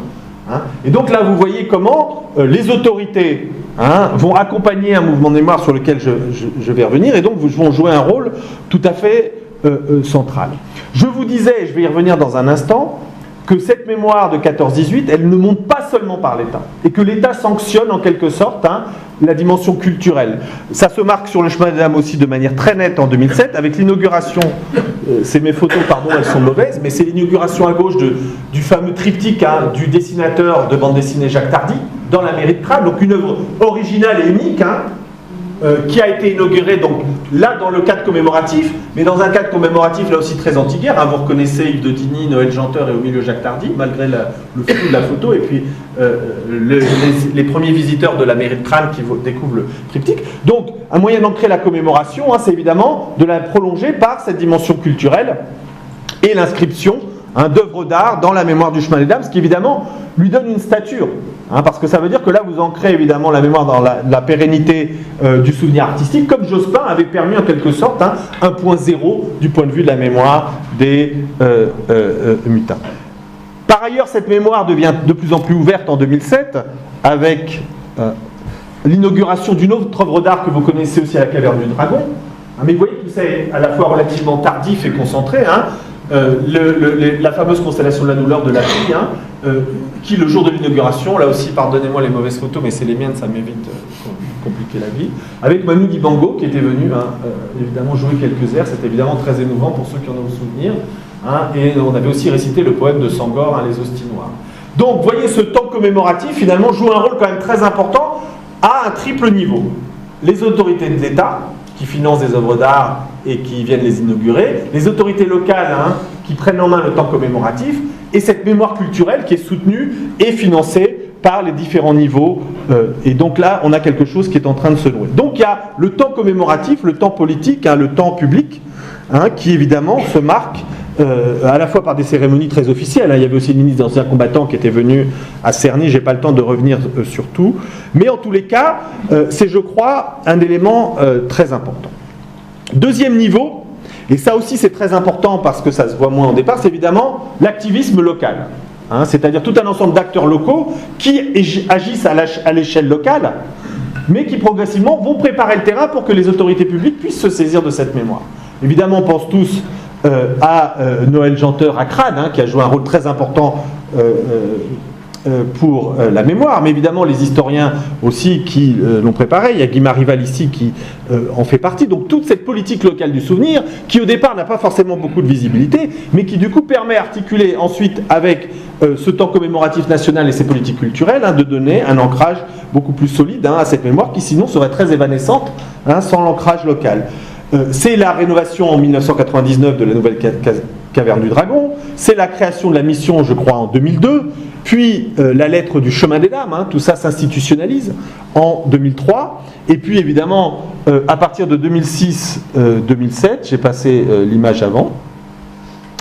Hein. Et donc là vous voyez comment les autorités hein, vont accompagner un mouvement de mémoire sur lequel je vais revenir, et donc vont jouer un rôle tout à fait central. Je vous disais, je vais y revenir dans un instant, que cette mémoire de 14-18, elle ne monte pas seulement par l'État, et que l'État sanctionne en quelque sorte hein, la dimension culturelle. Ça se marque sur le chemin des dames aussi de manière très nette en 2007, avec l'inauguration, c'est mes photos, pardon, elles sont mauvaises, mais c'est l'inauguration à gauche du fameux triptyque hein, du dessinateur de bande dessinée Jacques Tardy, dans la mairie de Crâne, donc une œuvre originale et unique, hein, qui a été inauguré donc là dans le cadre commémoratif, mais dans un cadre commémoratif là aussi très anti-guerre. Hein, vous reconnaissez Yves de Tigny, Noël Janteur et au milieu Jacques Tardy, malgré le flou de la photo, et puis les premiers visiteurs de la mairie de Crâne qui découvrent le triptyque. Donc un moyen d'ancrer la commémoration, hein, c'est évidemment de la prolonger par cette dimension culturelle et l'inscription hein, d'œuvres d'art dans la mémoire du chemin des dames, ce qui évidemment lui donne une stature. Hein, parce que ça veut dire que là, vous ancrez évidemment la mémoire dans la pérennité du souvenir artistique, comme Jospin avait permis en quelque sorte hein, un point zéro du point de vue de la mémoire des mutins. Par ailleurs, cette mémoire devient de plus en plus ouverte en 2007 avec l'inauguration d'une autre œuvre d'art que vous connaissez aussi à la Caverne du Dragon. Hein, mais vous voyez que c'est à la fois relativement tardif et concentré. Hein, la fameuse constellation de la douleur de la fille, hein, qui le jour de l'inauguration, là aussi pardonnez-moi les mauvaises photos, mais c'est les miennes, ça m'évite compliquer la vie, avec Manu Dibango qui était venu hein, évidemment jouer quelques airs, c'était évidemment très émouvant pour ceux qui en ont souvenir, hein, et on avait aussi récité le poème de Sangor, hein, Les Hosties Noires. Donc vous voyez, ce temps commémoratif finalement joue un rôle quand même très important à un triple niveau. Les autorités de l'État qui financent des œuvres d'art et qui viennent les inaugurer, les autorités locales hein, qui prennent en main le temps commémoratif, et cette mémoire culturelle qui est soutenue et financée par les différents niveaux. Et donc là, on a quelque chose qui est en train de se nouer. Donc il y a le temps commémoratif, le temps politique, hein, le temps public, hein, qui évidemment se marque à la fois par des cérémonies très officielles. Hein. Il y avait aussi une ministre d'anciens combattants qui était venue à Cerny, je n'ai pas le temps de revenir sur tout. Mais en tous les cas, c'est, je crois, un élément très important. Deuxième niveau, et ça aussi c'est très important parce que ça se voit moins au départ, c'est évidemment l'activisme local. Hein, c'est-à-dire tout un ensemble d'acteurs locaux qui agissent à l'échelle locale, mais qui progressivement vont préparer le terrain pour que les autorités publiques puissent se saisir de cette mémoire. Évidemment, on pense tous à Noël Janteur à Crâne, hein, qui a joué un rôle très important pour la mémoire, mais évidemment les historiens aussi qui l'ont préparé. Il y a Guy Marival ici qui en fait partie. Donc toute cette politique locale du souvenir, qui au départ n'a pas forcément beaucoup de visibilité, mais qui du coup permet d'articuler ensuite avec ce temps commémoratif national et ses politiques culturelles, de donner un ancrage beaucoup plus solide à cette mémoire qui sinon serait très évanescente sans l'ancrage local. C'est la rénovation en 1999 de la nouvelle caverne du Dragon, c'est la création de la mission, je crois, en 2002, puis la lettre du chemin des dames, tout ça s'institutionnalise en 2003, et puis évidemment, à partir de 2006-2007, j'ai passé l'image avant,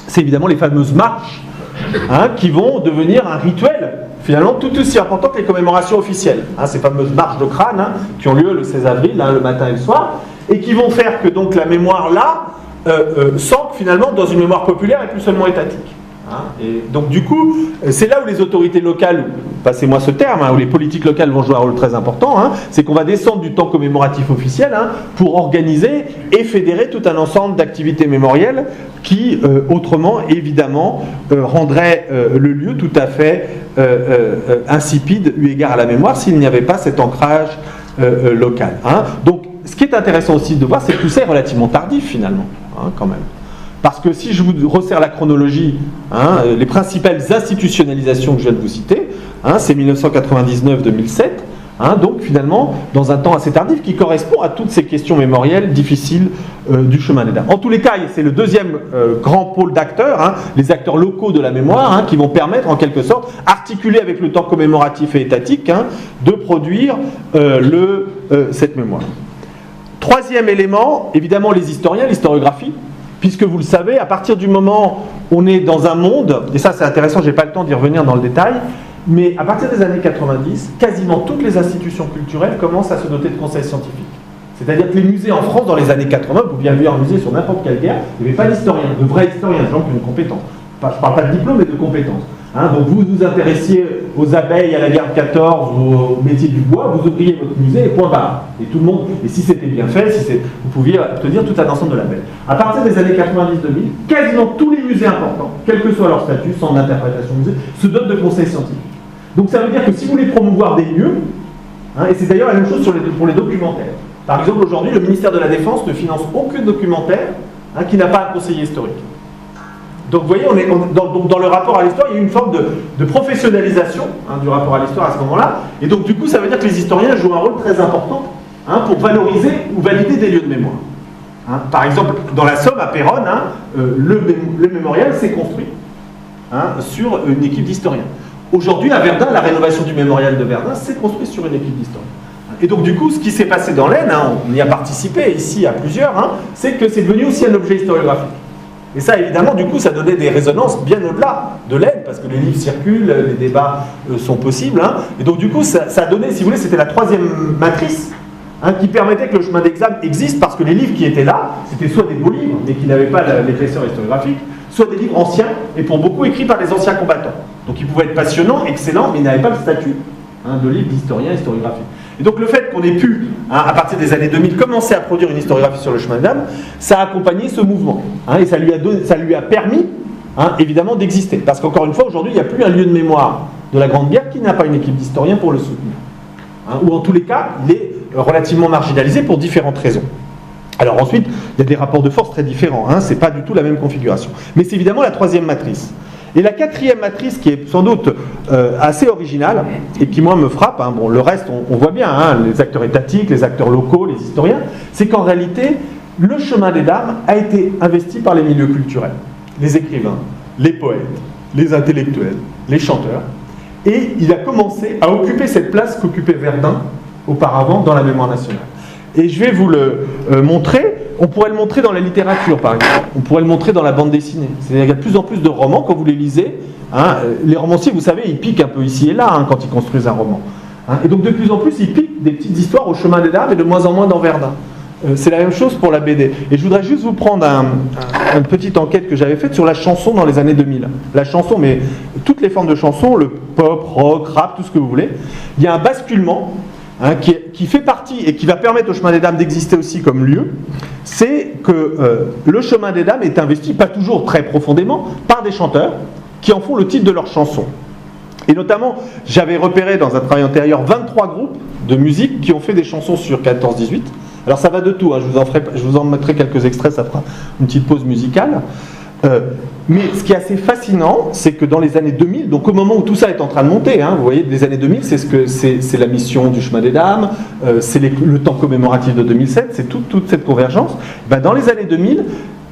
c'est évidemment les fameuses marches qui vont devenir un rituel, finalement tout aussi important que les commémorations officielles. Ces fameuses marches de crâne qui ont lieu le 16 avril, le matin et le soir, et qui vont faire que donc la mémoire là s'ancre finalement dans une mémoire populaire et plus seulement étatique. Et donc du coup, c'est là où les autorités locales, passez-moi ce terme, où les politiques locales vont jouer un rôle très important, c'est qu'on va descendre du temps commémoratif officiel pour organiser et fédérer tout un ensemble d'activités mémorielles qui, autrement, évidemment, rendraient le lieu tout à fait insipide eu égard à la mémoire s'il n'y avait pas cet ancrage local. Donc, ce qui est intéressant aussi de voir, c'est que tout ça est relativement tardif finalement, quand même. Parce que si je vous resserre la chronologie, les principales institutionnalisations que je viens de vous citer, c'est 1999-2007, donc finalement dans un temps assez tardif qui correspond à toutes ces questions mémorielles difficiles du chemin des dames. En tous les cas, c'est le deuxième grand pôle d'acteurs, les acteurs locaux de la mémoire, qui vont permettre en quelque sorte, articulés avec le temps commémoratif et étatique, de produire cette mémoire. Troisième élément, évidemment les historiens, l'historiographie, puisque vous le savez, à partir du moment où on est dans un monde, et ça c'est intéressant, je n'ai pas le temps d'y revenir dans le détail, mais à partir des années 90, quasiment toutes les institutions culturelles commencent à se doter de conseils scientifiques. C'est-à-dire que les musées en France, dans les années 80, vous pouviez aller en musée sur n'importe quelle guerre, il n'y avait pas d'historiens, de vrais historiens, des gens qui ont une compétence. Enfin, je ne parle pas de diplôme, mais de compétences. Donc vous vous intéressiez aux abeilles à la guerre de 14, au métier du bois, vous ouvriez votre musée et point barre. Et tout le monde, et si c'était bien fait, vous pouviez obtenir tout un ensemble de labels. À partir des années 90-2000, quasiment tous les musées importants, quel que soit leur statut, centre d'interprétation musée, se dotent de conseils scientifiques. Donc ça veut dire que si vous voulez promouvoir des lieux, et c'est d'ailleurs la même chose pour les documentaires. Par exemple, aujourd'hui, le ministère de la Défense ne finance aucun documentaire qui n'a pas un conseiller historique. Donc vous voyez, dans le rapport à l'histoire, il y a eu une forme de professionnalisation du rapport à l'histoire à ce moment-là. Et donc du coup, ça veut dire que les historiens jouent un rôle très important pour valoriser ou valider des lieux de mémoire. Par exemple, dans la Somme, à Péronne, le mémorial s'est construit sur une équipe d'historiens. Aujourd'hui, à Verdun, la rénovation du mémorial de Verdun s'est construite sur une équipe d'historiens. Et donc du coup, ce qui s'est passé dans l'Aisne, on y a participé ici à plusieurs, c'est que c'est devenu aussi un objet historiographique. Et ça, évidemment, du coup, ça donnait des résonances bien au-delà de l'Aisne, parce que les livres circulent, les débats sont possibles. Et donc, du coup, ça donnait, si vous voulez, c'était la troisième matrice qui permettait que le chemin d'examen existe, parce que les livres qui étaient là, c'était soit des beaux livres, mais qui n'avaient pas l'épaisseur historiographique, soit des livres anciens, et pour beaucoup écrits par des anciens combattants. Donc, ils pouvaient être passionnants, excellents, mais ils n'avaient pas le statut de livre d'historien historiographique. Et donc le fait qu'on ait pu, à partir des années 2000, commencer à produire une historiographie sur le chemin des dames, ça a accompagné ce mouvement. Et ça lui a permis, évidemment, d'exister. Parce qu'encore une fois, aujourd'hui, il n'y a plus un lieu de mémoire de la Grande Guerre qui n'a pas une équipe d'historiens pour le soutenir. Ou en tous les cas, il est relativement marginalisé pour différentes raisons. Alors ensuite, il y a des rapports de force très différents. Ce n'est pas du tout la même configuration. Mais c'est évidemment la troisième matrice. Et la quatrième matrice, qui est sans doute assez originale, et qui moi me frappe, bon, le reste on voit bien, les acteurs étatiques, les acteurs locaux, les historiens, c'est qu'en réalité, le chemin des dames a été investi par les milieux culturels, les écrivains, les poètes, les intellectuels, les chanteurs, et il a commencé à occuper cette place qu'occupait Verdun auparavant dans la mémoire nationale. Et je vais vous le montrer. On pourrait le montrer dans la littérature, par exemple. On pourrait le montrer dans la bande dessinée. C'est-à-dire qu'il y a de plus en plus de romans, quand vous les lisez. Les romanciers, vous savez, ils piquent un peu ici et là quand ils construisent un roman. Et donc, de plus en plus, ils piquent des petites histoires au chemin des dames et de moins en moins dans Verdun. C'est la même chose pour la BD. Et je voudrais juste vous prendre une petite enquête que j'avais faite sur la chanson dans les années 2000. La chanson, mais toutes les formes de chansons, le pop, rock, rap, tout ce que vous voulez. Il y a un basculement qui fait partie et qui va permettre au chemin des dames d'exister aussi comme lieu, c'est que le chemin des dames est investi, pas toujours très profondément, par des chanteurs qui en font le titre de leur chanson. Et notamment, j'avais repéré dans un travail antérieur 23 groupes de musique qui ont fait des chansons sur 14-18. Alors ça va de tout, hein, je vous en mettrai quelques extraits, ça fera une petite pause musicale. Mais ce qui est assez fascinant, c'est que dans les années 2000, donc au moment où tout ça est en train de monter, hein, vous voyez, les années 2000, c'est la mission du Chemin des Dames, c'est le temps commémoratif de 2007, c'est toute cette convergence. Ben, dans les années 2000,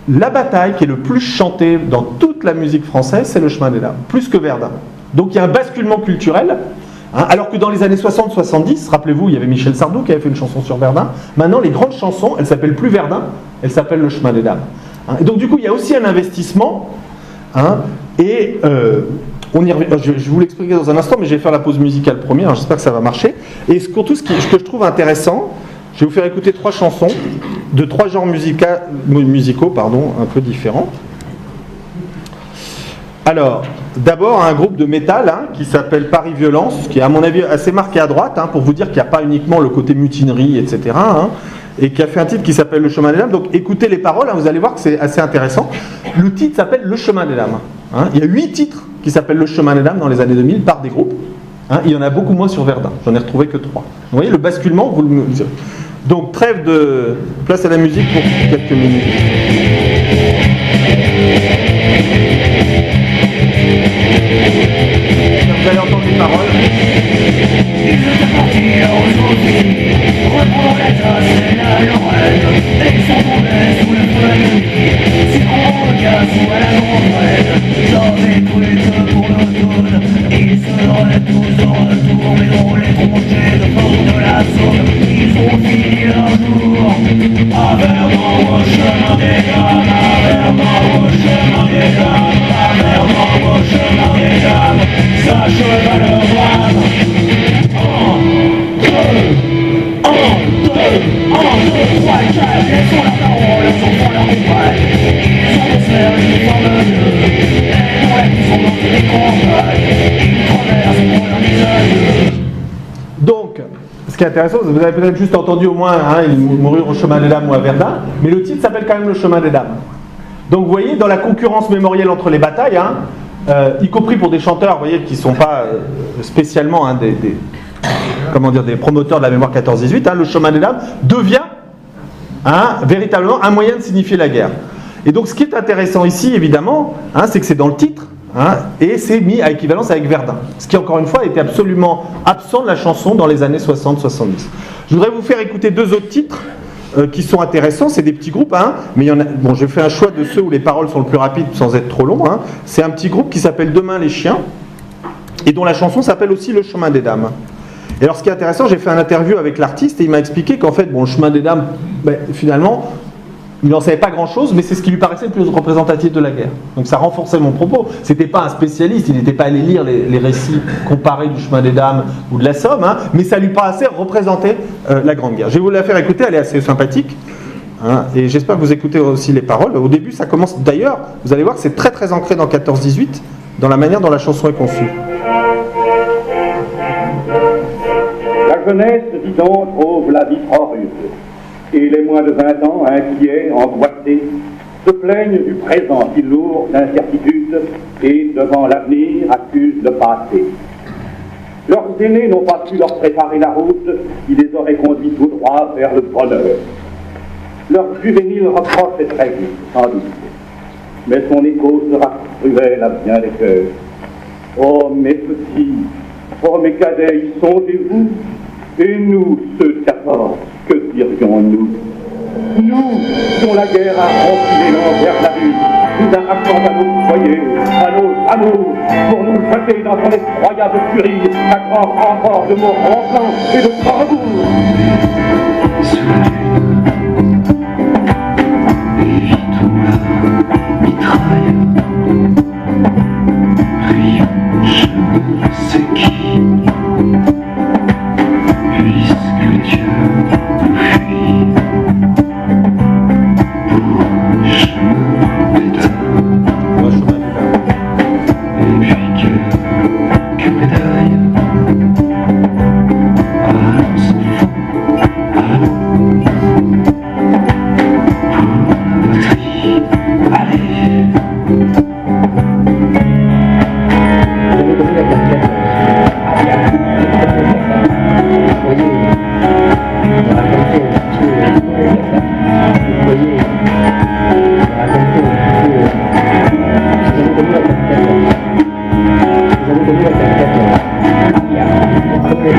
la bataille qui est le plus chantée dans toute la musique française, c'est le Chemin des Dames, plus que Verdun. Donc il y a un basculement culturel, hein, alors que dans les années 60-70, rappelez-vous, il y avait Michel Sardou qui avait fait une chanson sur Verdun. Maintenant, les grandes chansons, elles s'appellent plus Verdun, elles s'appellent le Chemin des Dames. Hein, et donc du coup, il y a aussi un investissement, hein, et on y revient, je vous l'expliquerai dans un instant, mais je vais faire la pause musicale première, alors j'espère que ça va marcher. Et surtout, ce que je trouve intéressant, je vais vous faire écouter 3 chansons de 3 genres musicaux, un peu différents. Alors, d'abord, un groupe de métal, hein, qui s'appelle Paris Violence, qui est à mon avis assez marqué à droite, hein, pour vous dire qu'il n'y a pas uniquement le côté mutinerie, etc., hein, et qui a fait un titre qui s'appelle Le Chemin des Dames. Donc écoutez les paroles, hein, vous allez voir que c'est assez intéressant. Le titre s'appelle Le Chemin des Dames. Hein. Il y a 8 titres qui s'appellent Le Chemin des Dames dans les années 2000 par des groupes. Hein. Il y en a beaucoup moins sur Verdun, j'en ai retrouvé que 3. Vous voyez le basculement, vous le mesurez. Donc trêve de place à la musique pour quelques minutes. Vous allez entendre les paroles. Reprends la tasse et la lorette, et sans tomber sous le feu de nuit. Si on recasse ou à la grande j'avais tweet pour l'automne. Ils seraient tous en retour, mais on les tronchait de fond de la zone. Ils vont finir un jour à Verdun au chemin des dames, à Verdun au chemin des dames, à Verdun au chemin des dames. S'achève le drame. Donc, ce qui est intéressant, vous avez peut-être juste entendu au moins, hein, ils moururent au Chemin des Dames ou à Verdun, mais le titre s'appelle quand même Le Chemin des Dames. Donc vous voyez, dans la concurrence mémorielle entre les batailles, hein, y compris pour des chanteurs, vous voyez, qui ne sont pas spécialement hein, des promoteurs de la mémoire 14-18, hein, le Chemin des Dames devient hein, véritablement un moyen de signifier la guerre. Et donc ce qui est intéressant ici, évidemment, hein, c'est que c'est dans le titre, hein, et c'est mis à équivalence avec Verdun. Ce qui, encore une fois, était absolument absent de la chanson dans les années 60-70. Je voudrais vous faire écouter 2 autres titres qui sont intéressants, c'est des petits groupes, hein, mais il y en a, bon, j'ai fait un choix de ceux où les paroles sont le plus rapides sans être trop longs. Hein. C'est un petit groupe qui s'appelle Demain les chiens, et dont la chanson s'appelle aussi Le Chemin des Dames. Et alors ce qui est intéressant, j'ai fait un interview avec l'artiste et il m'a expliqué qu'en fait, bon, le Chemin des Dames, ben, finalement, il n'en savait pas grand-chose, mais c'est ce qui lui paraissait le plus représentatif de la guerre. Donc ça renforçait mon propos. C'était pas un spécialiste, il n'était pas allé lire les récits comparés du Chemin des Dames ou de la Somme, hein, mais ça lui paraissait représenter la Grande Guerre. Je vais vous la faire écouter, elle est assez sympathique, hein, et j'espère que vous écoutez aussi les paroles. Au début, ça commence, d'ailleurs, vous allez voir que c'est très très ancré dans 14-18, dans la manière dont la chanson est conçue. La jeunesse, dit donc, trouve la vie horrible. Et les moins de 20 ans, inquiets, angoissés, se plaignent du présent si lourd d'incertitude et, devant l'avenir, accusent le passé. Leurs aînés n'ont pas pu leur préparer la route qui les aurait conduits tout droit vers le bonheur. Leur juvénile reproche est très juste, sans doute, mais son écho sera cruel à bien des cœurs. Oh, mes petits, oh, mes cadets, y songez-vous? Et nous, ceux de 14, que dirions-nous? Nous, dont la guerre a rempli l'envers la vie, nous arrachant à nos foyers, à nos amours, pour nous jeter dans son effroyable furie, à grand renfort de mots ronflants et de tambours. Sous la lune, évitons la mitraille, rions, je ne sais qui. Puisque Dieu nous fuit pour un chemin des dames, et puis que médaille, allons enfants, allons pour la patrie, allez. Je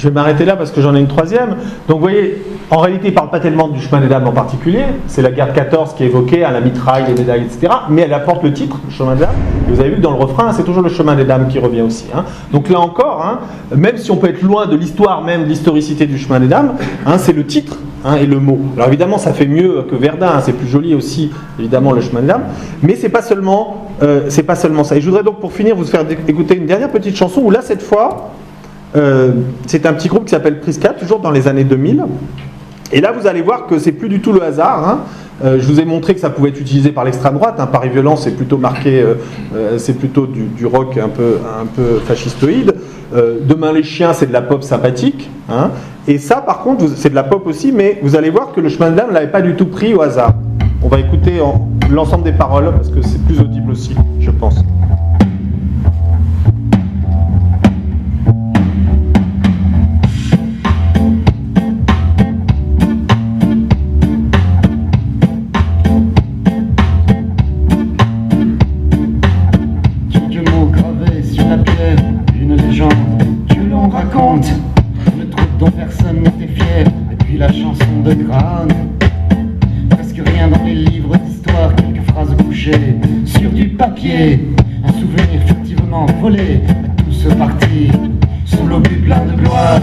vais m'arrêter là parce que j'en ai une troisième. Donc vous voyez, en réalité, il ne parle pas tellement du chemin des dames en particulier. C'est la guerre de 14 qui est évoquée, à la mitraille, les médailles, etc. Mais elle apporte le titre, le chemin des dames. Et vous avez vu que dans le refrain, c'est toujours le chemin des dames qui revient aussi. Hein. Donc là encore, hein, même si on peut être loin de l'histoire même, de l'historicité du chemin des dames, hein, c'est le titre hein, et le mot. Alors évidemment, ça fait mieux que Verdun. Hein, c'est plus joli aussi, évidemment, le chemin des dames. Mais c'est pas seulement ça. Et je voudrais donc, pour finir, vous faire écouter une dernière petite chanson où là, cette fois, c'est un petit groupe qui s'appelle Prisca, toujours dans les années 2000. Et là, vous allez voir que c'est plus du tout le hasard. Hein. Je vous ai montré que ça pouvait être utilisé par l'extrême droite. Hein. Paris Violent, c'est plutôt marqué, c'est plutôt du rock un peu fascistoïde. Demain les chiens, c'est de la pop sympathique. Hein. Et ça, par contre, c'est de la pop aussi, mais vous allez voir que le chemin de l'âme ne l'avait pas du tout pris au hasard. On va écouter l'ensemble des paroles, parce que c'est plus audible aussi, je pense. Sur du papier, un souvenir furtivement volé, tout se partit sous l'obus plein de gloire.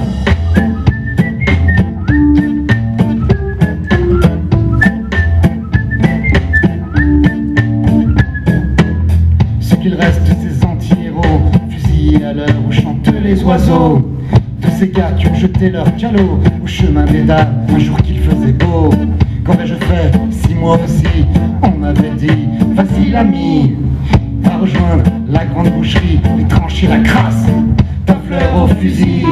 Ce qu'il reste de ces anti-héros, fusillés à l'heure où chantent les oiseaux, de ces gars qui ont jeté leur calot au chemin des dames un jour qu'il faisait beau. Qu'aurais-je fait si moi aussi on m'avait dit vas-y l'ami, va rejoindre la grande boucherie et trancher la crasse, ta fleur au fusil.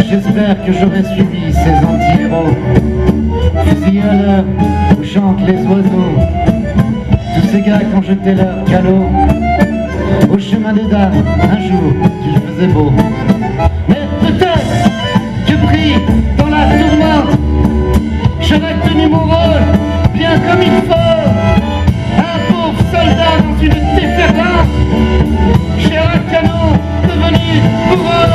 J'espère que j'aurai suivi ces anti-héros, fusillés à l'heure où chantent les oiseaux, tous ces gars qui ont jeté leur calot au chemin des dames un jour qu'il faisait beau. Mais peut-être que pris dans la tourmente, j'aurais tenu mon rôle bien comme il faut, un pauvre soldat dans une déferlante, j'ai un canon devenu bourreau.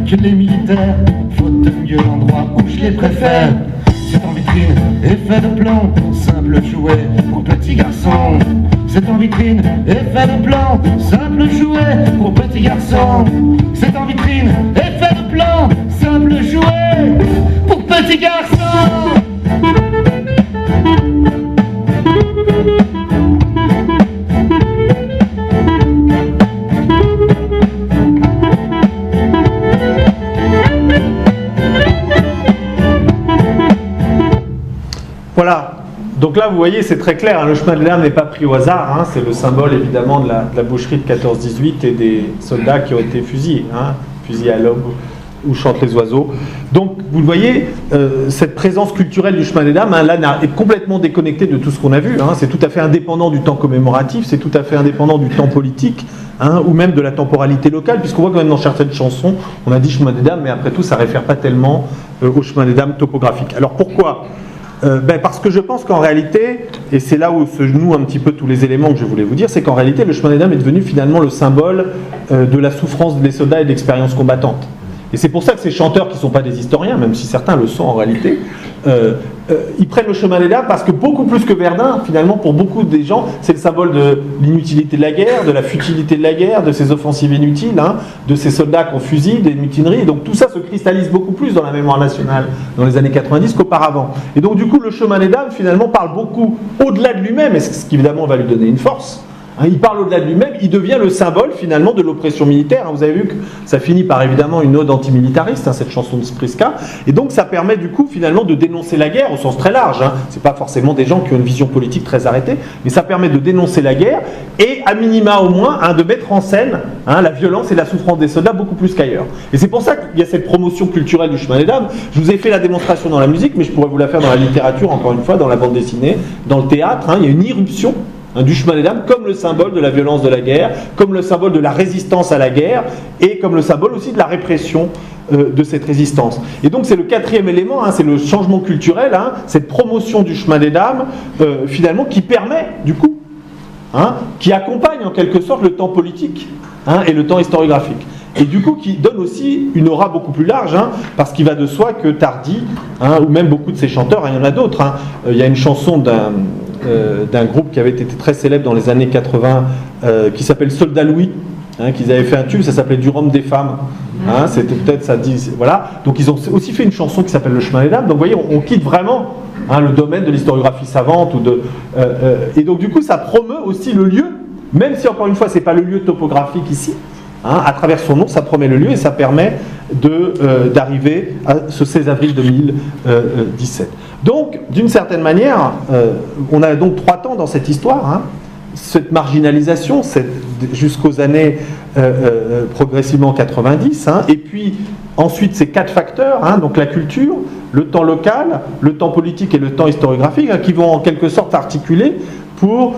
Que les militaires, faute de mieux l'endroit où je les préfère, c'est en vitrine et fait de plomb, simple jouet pour petits garçons. C'est en vitrine et fait de plomb, simple jouet pour petits garçons. C'est en vitrine et fait de plomb, simple jouet pour petits garçons. Voilà, donc là vous voyez c'est très clair, hein, le chemin de l'âme n'est pas pris au hasard, hein, c'est le symbole évidemment de la boucherie de 14-18 et des soldats qui ont été fusillés, hein, fusillés à l'aube où chantent les oiseaux. Donc vous le voyez, cette présence culturelle du chemin des dames, hein, là est complètement déconnectée de tout ce qu'on a vu, hein, c'est tout à fait indépendant du temps commémoratif, c'est tout à fait indépendant du temps politique, hein, ou même de la temporalité locale, puisqu'on voit quand même dans certaines chansons, on a dit chemin des dames, mais après tout ça ne réfère pas tellement au chemin des dames topographique. Alors pourquoi ? Parce que je pense qu'en réalité, et c'est là où se nouent un petit peu tous les éléments que je voulais vous dire, c'est qu'en réalité le chemin des dames est devenu finalement le symbole de la souffrance des soldats et de l'expérience combattante. Et c'est pour ça que ces chanteurs qui ne sont pas des historiens, même si certains le sont en réalité, ils prennent le chemin des dames parce que beaucoup plus que Verdun, finalement, pour beaucoup des gens, c'est le symbole de l'inutilité de la guerre, de la futilité de la guerre, de ces offensives inutiles, hein, de ces soldats qu'on fusille, des mutineries. Donc tout ça se cristallise beaucoup plus dans la mémoire nationale dans les années 90 qu'auparavant. Et donc du coup, le chemin des dames, finalement, parle beaucoup au-delà de lui-même, et ce qui évidemment va lui donner une force. Hein, il parle au-delà de lui-même, il devient le symbole finalement de l'oppression militaire. Hein, vous avez vu que ça finit par évidemment une ode antimilitariste, hein, cette chanson de Spriska, et donc ça permet du coup finalement de dénoncer la guerre au sens très large. Hein. C'est pas forcément des gens qui ont une vision politique très arrêtée, mais ça permet de dénoncer la guerre et à minima au moins hein, de mettre en scène hein, la violence et la souffrance des soldats beaucoup plus qu'ailleurs. Et c'est pour ça qu'il y a cette promotion culturelle du chemin des dames. Je vous ai fait la démonstration dans la musique, mais je pourrais vous la faire dans la littérature, encore une fois, dans la bande dessinée, dans le théâtre. Hein, il y a une irruption du chemin des dames comme le symbole de la violence de la guerre, comme le symbole de la résistance à la guerre et comme le symbole aussi de la répression de cette résistance. Et donc c'est le quatrième élément, hein, c'est le changement culturel, hein, cette promotion du chemin des dames finalement qui permet du coup, hein, qui accompagne en quelque sorte le temps politique hein, et le temps historiographique. Et du coup qui donne aussi une aura beaucoup plus large, hein, parce qu'il va de soi que Tardy, hein, ou même beaucoup de ses chanteurs, hein, il y en a d'autres, hein, il y a une chanson d'un groupe qui avait été très célèbre dans les années 80 qui s'appelle Soldat Louis, hein, qu'ils avaient fait un tube, ça s'appelait Du Rhum des femmes, hein, c'était peut-être ça dit, voilà. Donc ils ont aussi fait une chanson qui s'appelle Le chemin des dames. Donc vous voyez, on quitte vraiment hein, le domaine de l'historiographie savante ou et donc du coup ça promeut aussi le lieu, même si encore une fois c'est pas le lieu topographique ici. Hein, à travers son nom, ça promet le lieu et ça permet d'arriver à ce 16 avril 2017. Donc, d'une certaine manière, on a donc 3 temps dans cette histoire. Hein, cette marginalisation jusqu'aux années progressivement 90, hein, et puis ensuite ces 4 facteurs, hein, donc la culture, le temps local, le temps politique et le temps historiographique, hein, qui vont en quelque sorte articuler pour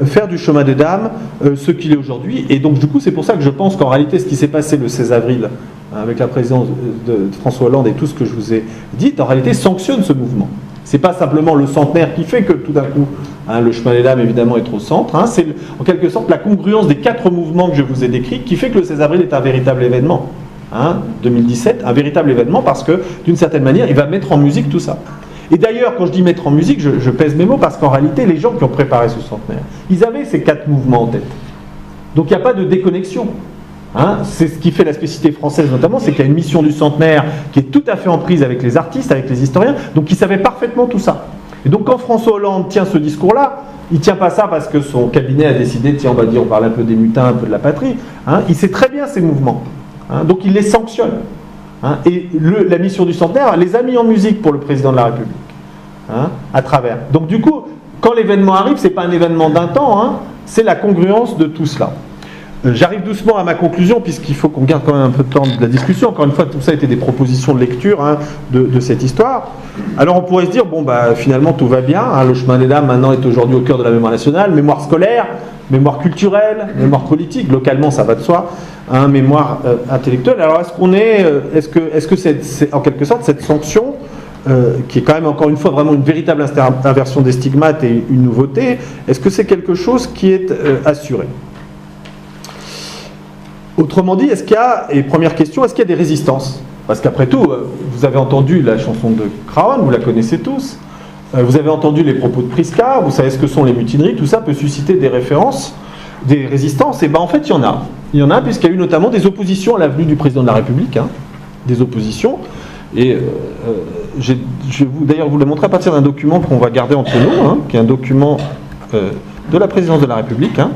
faire du chemin des dames ce qu'il est aujourd'hui. Et donc du coup c'est pour ça que je pense qu'en réalité ce qui s'est passé le 16 avril avec la présidence de François Hollande et tout ce que je vous ai dit, en réalité sanctionne ce mouvement. C'est pas simplement le centenaire qui fait que tout d'un coup hein, le chemin des dames évidemment est au centre, hein, c'est en quelque sorte la congruence des 4 mouvements que je vous ai décrits qui fait que le 16 avril est un véritable événement. Hein, 2017, un véritable événement parce que d'une certaine manière il va mettre en musique tout ça. Et d'ailleurs, quand je dis mettre en musique, je pèse mes mots parce qu'en réalité, les gens qui ont préparé ce centenaire, ils avaient ces 4 mouvements en tête. Donc il n'y a pas de déconnexion. Hein, c'est ce qui fait la spécificité française notamment, c'est qu'il y a une mission du centenaire qui est tout à fait en prise avec les artistes, avec les historiens, donc ils savaient parfaitement tout ça. Et donc quand François Hollande tient ce discours-là, il ne tient pas ça parce que son cabinet a décidé, tiens, on parle un peu des mutins, un peu de la patrie. Hein, il sait très bien ces mouvements. Hein, donc il les sanctionne. Hein, et la mission du centenaire les a mis en musique pour le président de la République, hein, à travers. Donc du coup, quand l'événement arrive, ce n'est pas un événement d'un temps, hein, c'est la congruence de tout cela. J'arrive doucement à ma conclusion, puisqu'il faut qu'on garde quand même un peu de temps de la discussion. Encore une fois, tout ça a été des propositions de lecture hein, de cette histoire. Alors on pourrait se dire, bon, bah, finalement tout va bien, hein, le chemin des dames maintenant est aujourd'hui au cœur de la mémoire nationale, mémoire scolaire, mémoire culturelle, mémoire politique, localement ça va de soi, hein, mémoire intellectuelle. Alors est-ce que c'est en quelque sorte cette sanction qui est quand même encore une fois vraiment une véritable inversion des stigmates et une nouveauté, est-ce que c'est quelque chose qui est assuré? Autrement dit, est-ce qu'il y a, et première question, est-ce qu'il y a des résistances? Parce qu'après tout, vous avez entendu la chanson de Craon, vous la connaissez tous, vous avez entendu les propos de Priska, vous savez ce que sont les mutineries, tout ça peut susciter des références, des résistances, et bien en fait il y en a. Il y en a puisqu'il y a eu notamment des oppositions à la venue du président de la République, hein, des oppositions, et je vais d'ailleurs vous le montrer à partir d'un document qu'on va garder entre nous, hein, qui est un document de la présidence de la République, hein,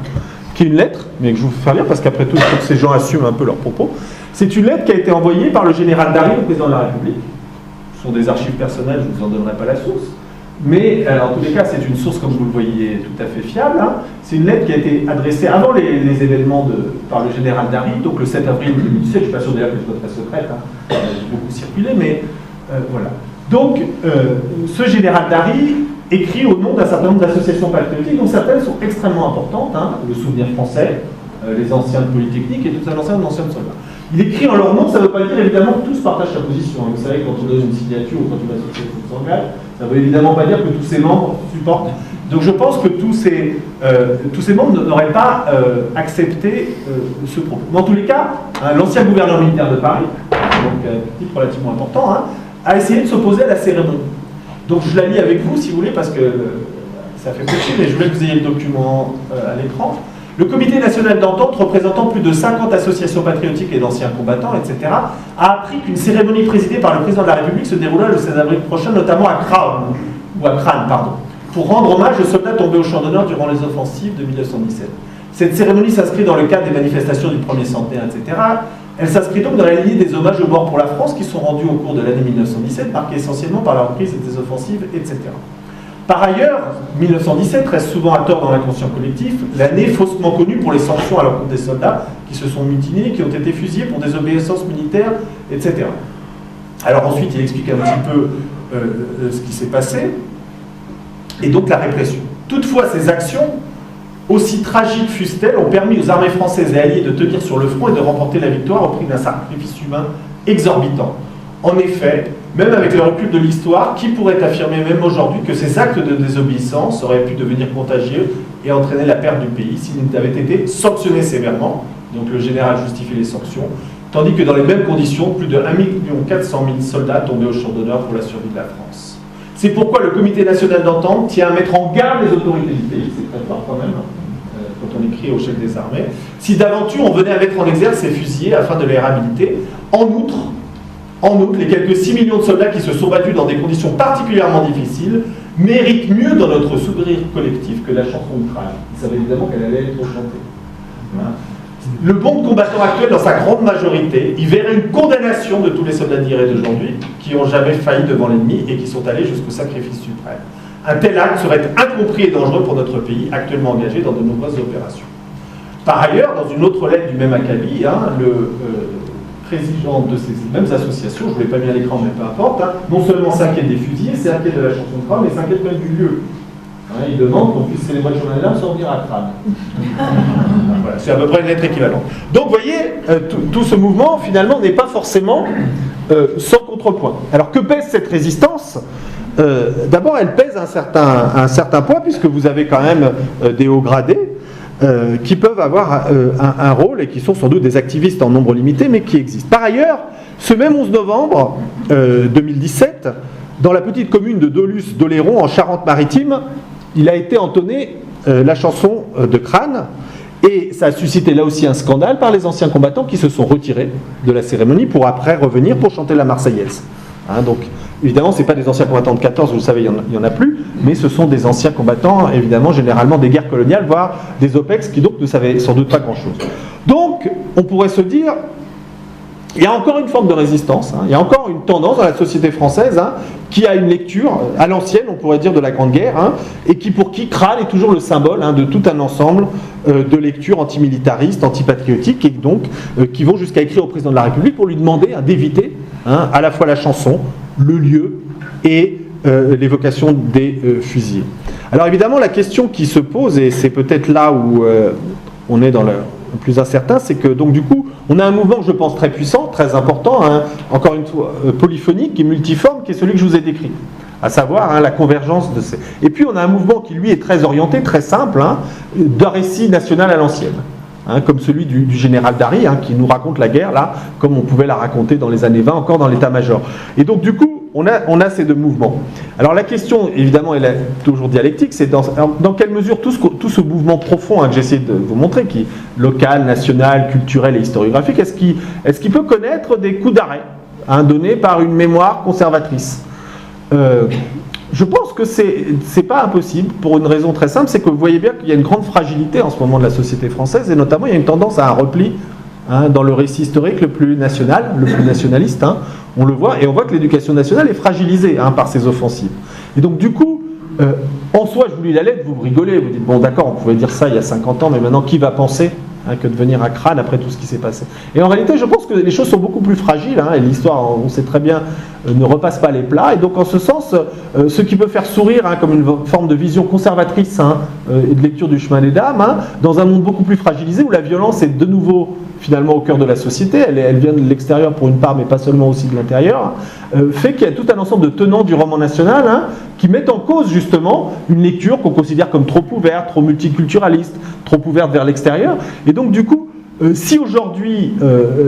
qui est une lettre, mais que je vous fais faire lire parce qu'après tout, il faut que ces gens assument un peu leurs propos. C'est une lettre qui a été envoyée par le général Darry au président de la République. Ce sont des archives personnelles, je ne vous en donnerai pas la source. Mais en tous les cas, c'est une source, comme vous le voyez, tout à fait fiable. Hein. C'est une lettre qui a été adressée avant les événements par le général Darry, donc le 7 avril 2017. Je ne suis pas sûr d'ailleurs qu'elle soit très secrète, hein. Elle a beaucoup circulé, mais voilà. Donc, ce général Darry écrit au nom d'un certain nombre d'associations patriotiques, dont certaines sont extrêmement importantes, hein, le Souvenir français, les anciens de Polytechnique et tout un ensemble d'anciens soldats. Il écrit en leur nom, ça ne veut pas dire évidemment que tous partagent sa position. Vous savez, quand on donne une signature ou quand une association s'engage, ça ne veut évidemment pas dire que tous ses membres supportent. Donc je pense que tous ces membres n'auraient pas accepté ce propos. Mais en tous les cas, hein, l'ancien gouverneur militaire de Paris, donc un titre relativement important, hein, a essayé de s'opposer à la cérémonie. Donc je la lis avec vous si vous voulez, parce que ça fait petit, mais je voulais que vous ayez le document à l'écran. Le Comité national d'entente, représentant plus de 50 associations patriotiques et d'anciens combattants, etc., a appris qu'une cérémonie présidée par le président de la République se déroula le 16 avril prochain, notamment à Crâne, pour rendre hommage aux soldats tombés au champ d'honneur durant les offensives de 1917. Cette cérémonie s'inscrit dans le cadre des manifestations du premier centenaire, etc. Elle s'inscrit donc dans la lignée des hommages aux morts pour la France qui sont rendus au cours de l'année 1917, marqués essentiellement par la reprise des offensives, etc. Par ailleurs, 1917 reste souvent à tort dans l'inconscient collectif, l'année faussement connue pour les sanctions à l'encontre des soldats qui se sont mutinés, qui ont été fusillés pour désobéissance militaire, etc. Alors ensuite, il explique un petit peu ce qui s'est passé, et donc la répression. Toutefois, ces actions, aussi tragiques fussent-elles, ont permis aux armées françaises et alliées de tenir sur le front et de remporter la victoire au prix d'un sacrifice humain exorbitant. En effet, même avec le recul de l'histoire, qui pourrait affirmer même aujourd'hui que ces actes de désobéissance auraient pu devenir contagieux et entraîner la perte du pays s'ils n'avaient été sanctionnés sévèrement? Donc le général justifie les sanctions, tandis que dans les mêmes conditions, plus de 1 400 000 soldats tombaient au champ d'honneur pour la survie de la France. C'est pourquoi le Comité national d'entente tient à mettre en garde les autorités du pays, c'est très fort quand même, quand on écrit au chef des armées, si d'aventure on venait à mettre en exergue ces fusillés afin de les réhabiliter. En outre, les quelques 6 millions de soldats qui se sont battus dans des conditions particulièrement difficiles méritent mieux dans notre souvenir collectif que la chanson de Crâne. Ils savaient évidemment qu'elle allait être chantée. Voilà. Le bon combattant actuel, dans sa grande majorité, il verrait une condamnation de tous les soldats d'hier et d'aujourd'hui qui n'ont jamais failli devant l'ennemi et qui sont allés jusqu'au sacrifice suprême. Un tel acte serait incompris et dangereux pour notre pays, actuellement engagé dans de nombreuses opérations. Par ailleurs, dans une autre lettre du même acabit, le président de ces mêmes associations, je ne vous l'ai pas mis à l'écran, mais peu importe, non seulement s'inquiète des fusillés, s'inquiète de la chanson de Crâne, mais s'inquiète même du lieu. Il demande qu'on puisse célébrer le journal d'âme sans venir à Crâne. Voilà, c'est à peu près une lettre équivalente. Donc, vous voyez, tout ce mouvement, finalement, n'est pas forcément sans contrepoint. Alors, que pèse cette résistance ? D'abord, elle pèse un certain poids, puisque vous avez quand même des hauts gradés qui peuvent avoir un rôle et qui sont sans doute des activistes en nombre limité, mais qui existent. Par ailleurs, ce même 11 novembre 2017, dans la petite commune de Dolus-d'Oléron, en Charente-Maritime, il a été entonné la chanson de Crâne, et ça a suscité là aussi un scandale par les anciens combattants qui se sont retirés de la cérémonie pour après revenir pour chanter la Marseillaise. Donc, évidemment, ce n'est pas des anciens combattants de 14, vous le savez, il n'y en a plus, mais ce sont des anciens combattants, évidemment, généralement des guerres coloniales, voire des OPEX, qui donc ne savaient sans doute pas grand-chose. Donc, on pourrait se dire, il y a encore une forme de résistance, il y a encore une tendance dans la société française qui a une lecture à l'ancienne, on pourrait dire, de la Grande Guerre, et pour qui Crâne est toujours le symbole de tout un ensemble de lectures antimilitaristes, antipatriotiques, et donc qui vont jusqu'à écrire au président de la République pour lui demander d'éviter à la fois la chanson, le lieu et l'évocation des fusillés. Alors évidemment, la question qui se pose, et c'est peut-être là où on est dans le plus incertain, c'est que donc du coup, on a un mouvement que je pense très puissant, très important, encore une fois polyphonique et multiforme, qui est celui que je vous ai décrit, à savoir la convergence de ces... Et puis on a un mouvement qui lui est très orienté, très simple, d'un récit national à l'ancienne. Comme celui du général Darry, qui nous raconte la guerre, là, comme on pouvait la raconter dans les années 20, encore dans l'état-major. Et donc, du coup, on a ces deux mouvements. Alors, la question, évidemment, elle est toujours dialectique, c'est dans quelle mesure tout ce mouvement profond que j'ai essayé de vous montrer, qui est local, national, culturel et historiographique, est-ce qu'il peut connaître des coups d'arrêt donnés par une mémoire conservatrice ? Je pense que c'est pas impossible pour une raison très simple, c'est que vous voyez bien qu'il y a une grande fragilité en ce moment de la société française, et notamment il y a une tendance à un repli dans le récit historique le plus national, le plus nationaliste, on le voit, et on voit que l'éducation nationale est fragilisée par ces offensives. Et donc du coup, en soi, je vous lis la lettre, vous rigolez, vous dites, bon d'accord, on pouvait dire ça il y a 50 ans, mais maintenant qui va penser que de venir à Crâne après tout ce qui s'est passé. Et en réalité, je pense que les choses sont beaucoup plus fragiles, et l'histoire, on sait très bien, ne repasse pas les plats, et donc en ce sens, ce qui peut faire sourire comme une forme de vision conservatrice et de lecture du chemin des dames, dans un monde beaucoup plus fragilisé, où la violence est de nouveau finalement au cœur de la société, elle vient de l'extérieur pour une part, mais pas seulement aussi de l'intérieur, fait qu'il y a tout un ensemble de tenants du roman national qui mettent en cause justement une lecture qu'on considère comme trop ouverte, trop multiculturaliste, trop ouverte vers l'extérieur. Et donc du coup, Si aujourd'hui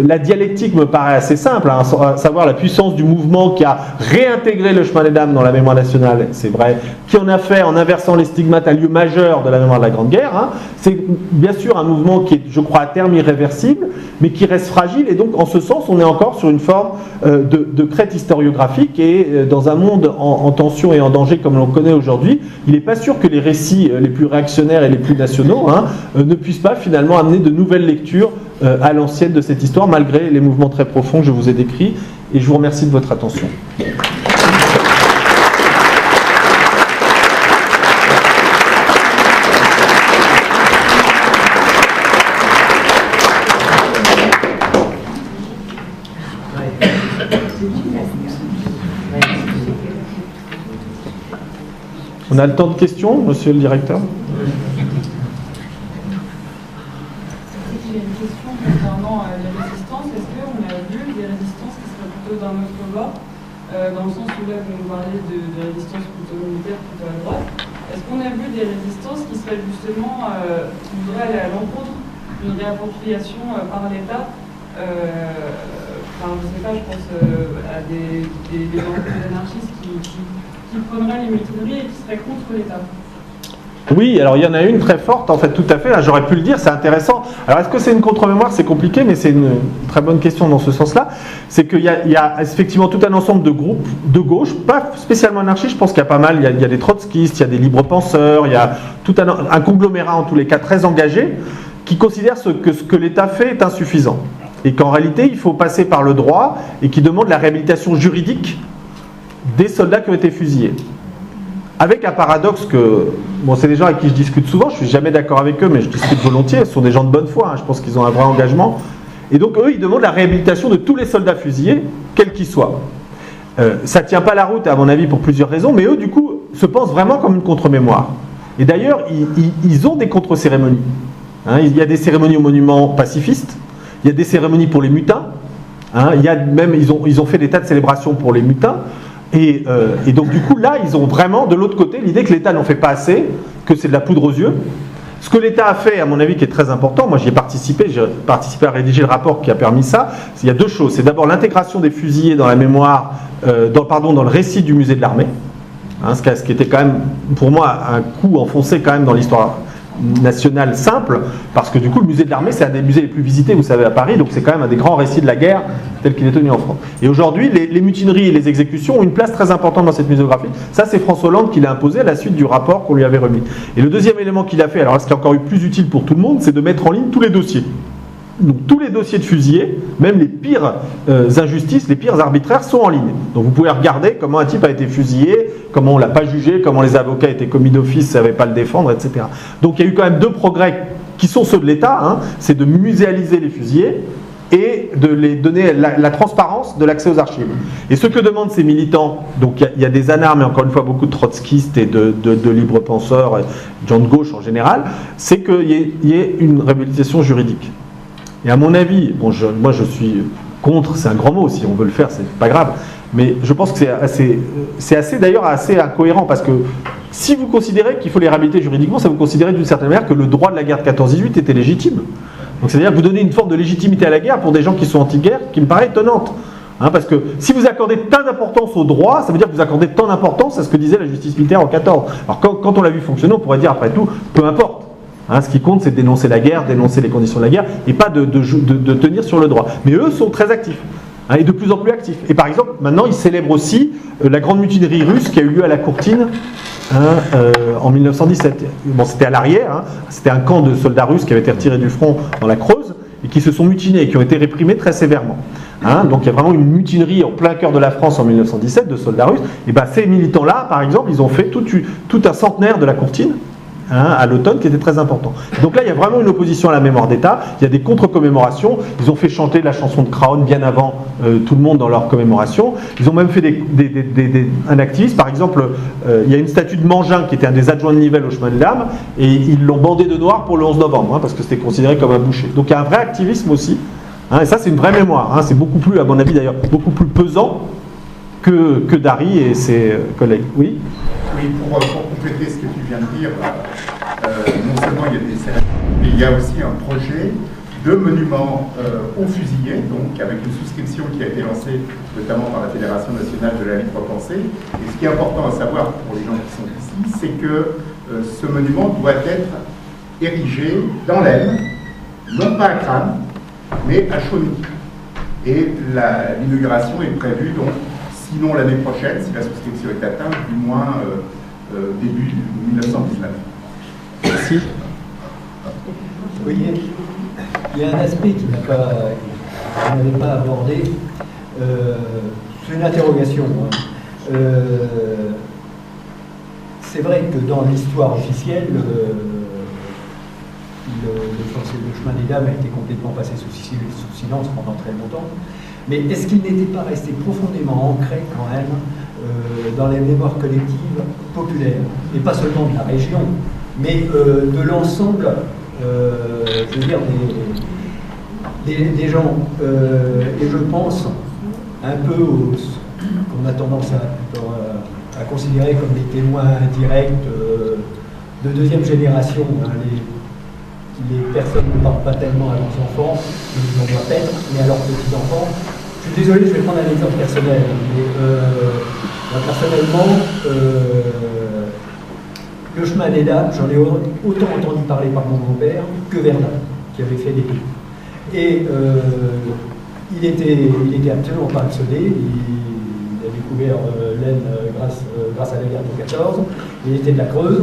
la dialectique me paraît assez simple, hein, à savoir la puissance du mouvement qui a réintégré le chemin des dames dans la mémoire nationale, c'est vrai, qui en a fait, en inversant les stigmates, un lieu majeur de la mémoire de la Grande Guerre, hein, c'est bien sûr un mouvement qui est, je crois, à terme irréversible, mais qui reste fragile, et donc en ce sens, on est encore sur une forme de crête historiographique, et dans un monde en tension et en danger comme l'on connaît aujourd'hui, il n'est pas sûr que les récits les plus réactionnaires et les plus nationaux hein, ne puissent pas finalement amener de nouvelles lectures à l'ancienne de cette histoire, malgré les mouvements très profonds que je vous ai décrits, et je vous remercie de votre attention. On a le temps de questions, monsieur le directeur? J'ai une question concernant les résistances. Est-ce qu'on a vu des résistances qui seraient plutôt d'un autre bord, dans le sens où là vous nous parlez de résistances plutôt militaires, plutôt à droite? Est-ce qu'on a vu des résistances qui seraient justement, qui voudraient aller à l'encontre d'une réappropriation par l'État? Enfin, je ne sais pas, je pense à des anarchistes qui prennent les mutineries et qui seraient contre l'État. Oui, alors il y en a une très forte, en fait, tout à fait, là, j'aurais pu le dire, c'est intéressant. Alors est-ce que c'est une contre-mémoire? C'est compliqué, mais c'est une très bonne question dans ce sens-là. C'est qu'il y a effectivement tout un ensemble de groupes de gauche, pas spécialement anarchistes, je pense qu'il y a pas mal, il y a des trotskistes, il y a des libres penseurs, il y a tout un conglomérat, en tous les cas, très engagé, qui considèrent que ce que l'État fait est insuffisant. Et qu'en réalité, il faut passer par le droit, et qui demandent la réhabilitation juridique des soldats qui ont été fusillés. Avec un paradoxe que, bon, c'est des gens avec qui je discute souvent, je ne suis jamais d'accord avec eux, mais je discute volontiers, ce sont des gens de bonne foi, hein, je pense qu'ils ont un vrai engagement. Et donc eux, ils demandent la réhabilitation de tous les soldats fusillés, quels qu'ils soient. Ça ne tient pas la route, à mon avis, pour plusieurs raisons, mais eux, du coup, se pensent vraiment comme une contre-mémoire. Et d'ailleurs, ils ont des contre-cérémonies. Hein, il y a des cérémonies aux monuments pacifistes, il y a des cérémonies pour les mutins, hein, il y a même, ils ont fait des tas de célébrations pour les mutins. Et donc du coup là ils ont vraiment de l'autre côté l'idée que l'État n'en fait pas assez, que c'est de la poudre aux yeux. Ce que l'État a fait à mon avis qui est très important, moi j'ai participé à rédiger le rapport qui a permis ça, il y a deux choses, c'est d'abord l'intégration des fusillés dans la mémoire, dans le récit du musée de l'armée, hein, ce qui était quand même pour moi un coup enfoncé quand même dans l'histoire nationale simple, parce que du coup le musée de l'armée c'est un des musées les plus visités vous savez à Paris, donc c'est quand même un des grands récits de la guerre tel qu'il est tenu en France. Et aujourd'hui les mutineries et les exécutions ont une place très importante dans cette muséographie. Ça c'est François Hollande qui l'a imposé à la suite du rapport qu'on lui avait remis. Et le deuxième élément qu'il a fait, alors ce qui est encore eu plus utile pour tout le monde, c'est de mettre en ligne tous les dossiers. Donc tous les dossiers de fusillés, même les pires injustices, les pires arbitraires sont en ligne. Donc vous pouvez regarder comment un type a été fusillé, comment on ne l'a pas jugé, comment les avocats étaient commis d'office, ne savaient pas le défendre, etc. Donc il y a eu quand même deux progrès qui sont ceux de l'État, hein, c'est de muséaliser les fusillés et de les donner la transparence de l'accès aux archives. Et ce que demandent ces militants, donc il y a des anards, mais encore une fois beaucoup de trotskistes et de libres penseurs, de gens de gauche en général, c'est qu'il y ait une réhabilitation juridique. Et à mon avis, bon, moi je suis contre, c'est un grand mot, si on veut le faire, c'est pas grave, mais je pense que c'est assez incohérent, parce que si vous considérez qu'il faut les réhabiliter juridiquement, ça vous considérez d'une certaine manière que le droit de la guerre de 14-18 était légitime. Donc c'est-à-dire que vous donnez une forme de légitimité à la guerre pour des gens qui sont anti-guerre, qui me paraît étonnante. Hein, parce que si vous accordez tant d'importance au droit, ça veut dire que vous accordez tant d'importance à ce que disait la justice militaire en 14. Alors quand on l'a vu fonctionner, on pourrait dire après tout, peu importe. Hein, ce qui compte, c'est de dénoncer la guerre, dénoncer les conditions de la guerre, et pas de tenir sur le droit. Mais eux sont très actifs, hein, et de plus en plus actifs. Et par exemple, maintenant, ils célèbrent aussi la grande mutinerie russe qui a eu lieu à la Courtine en 1917. Bon, c'était à l'arrière, hein, c'était un camp de soldats russes qui avaient été retirés du front dans la Creuse, et qui se sont mutinés, et qui ont été réprimés très sévèrement. Hein, donc il y a vraiment une mutinerie en plein cœur de la France en 1917 de soldats russes. Et ben ces militants-là, par exemple, ils ont fait tout un centenaire de la Courtine, hein, à l'automne, qui était très important. Donc là, il y a vraiment une opposition à la mémoire d'État, il y a des contre-commémorations, ils ont fait chanter la chanson de Crown bien avant tout le monde dans leur commémoration, ils ont même fait un activiste, par exemple, il y a une statue de Mangin, qui était un des adjoints de Nivelle au chemin des dames, et ils l'ont bandé de noir pour le 11 novembre, hein, parce que c'était considéré comme un boucher. Donc il y a un vrai activisme aussi, hein, et ça c'est une vraie mémoire, hein, c'est beaucoup plus, à mon avis d'ailleurs, beaucoup plus pesant que Dari et ses collègues. Oui ? Oui, pour compléter ce que tu viens de dire, non seulement il y a des scènes, mais il y a aussi un projet 2 monuments aux fusillés, donc avec une souscription qui a été lancée notamment par la Fédération nationale de la Ligue repensée. Et ce qui est important à savoir pour les gens qui sont ici, c'est que ce monument doit être érigé dans l'Aisne, non pas à Crâne, mais à Chauny. Et l'inauguration est prévue donc, sinon l'année prochaine, si la souscription est atteinte, du moins début 1919. Merci. Oui, il y a un aspect qui n'avait pas abordé. C'est une interrogation. Hein. C'est vrai que dans l'histoire officielle, le chemin des dames a été complètement passé sous silence pendant très longtemps. Mais est-ce qu'il n'était pas resté profondément ancré quand même dans les mémoires collectives populaires, et pas seulement de la région, mais de l'ensemble, je veux dire, des gens, et je pense un peu qu'on a tendance à considérer comme des témoins indirects de deuxième génération, hein, les personnes ne parlent pas tellement à leurs enfants, ils en voient peine, mais à leurs petits-enfants. Je suis désolé, je vais prendre un exemple personnel, mais moi, personnellement, le chemin des dames, j'en ai autant entendu parler par mon grand-père que Verdun, qui avait fait des pays. Et il était absolument pas soudé. Il a découvert l'Aisne grâce à la guerre de 14. Il était de la Creuse.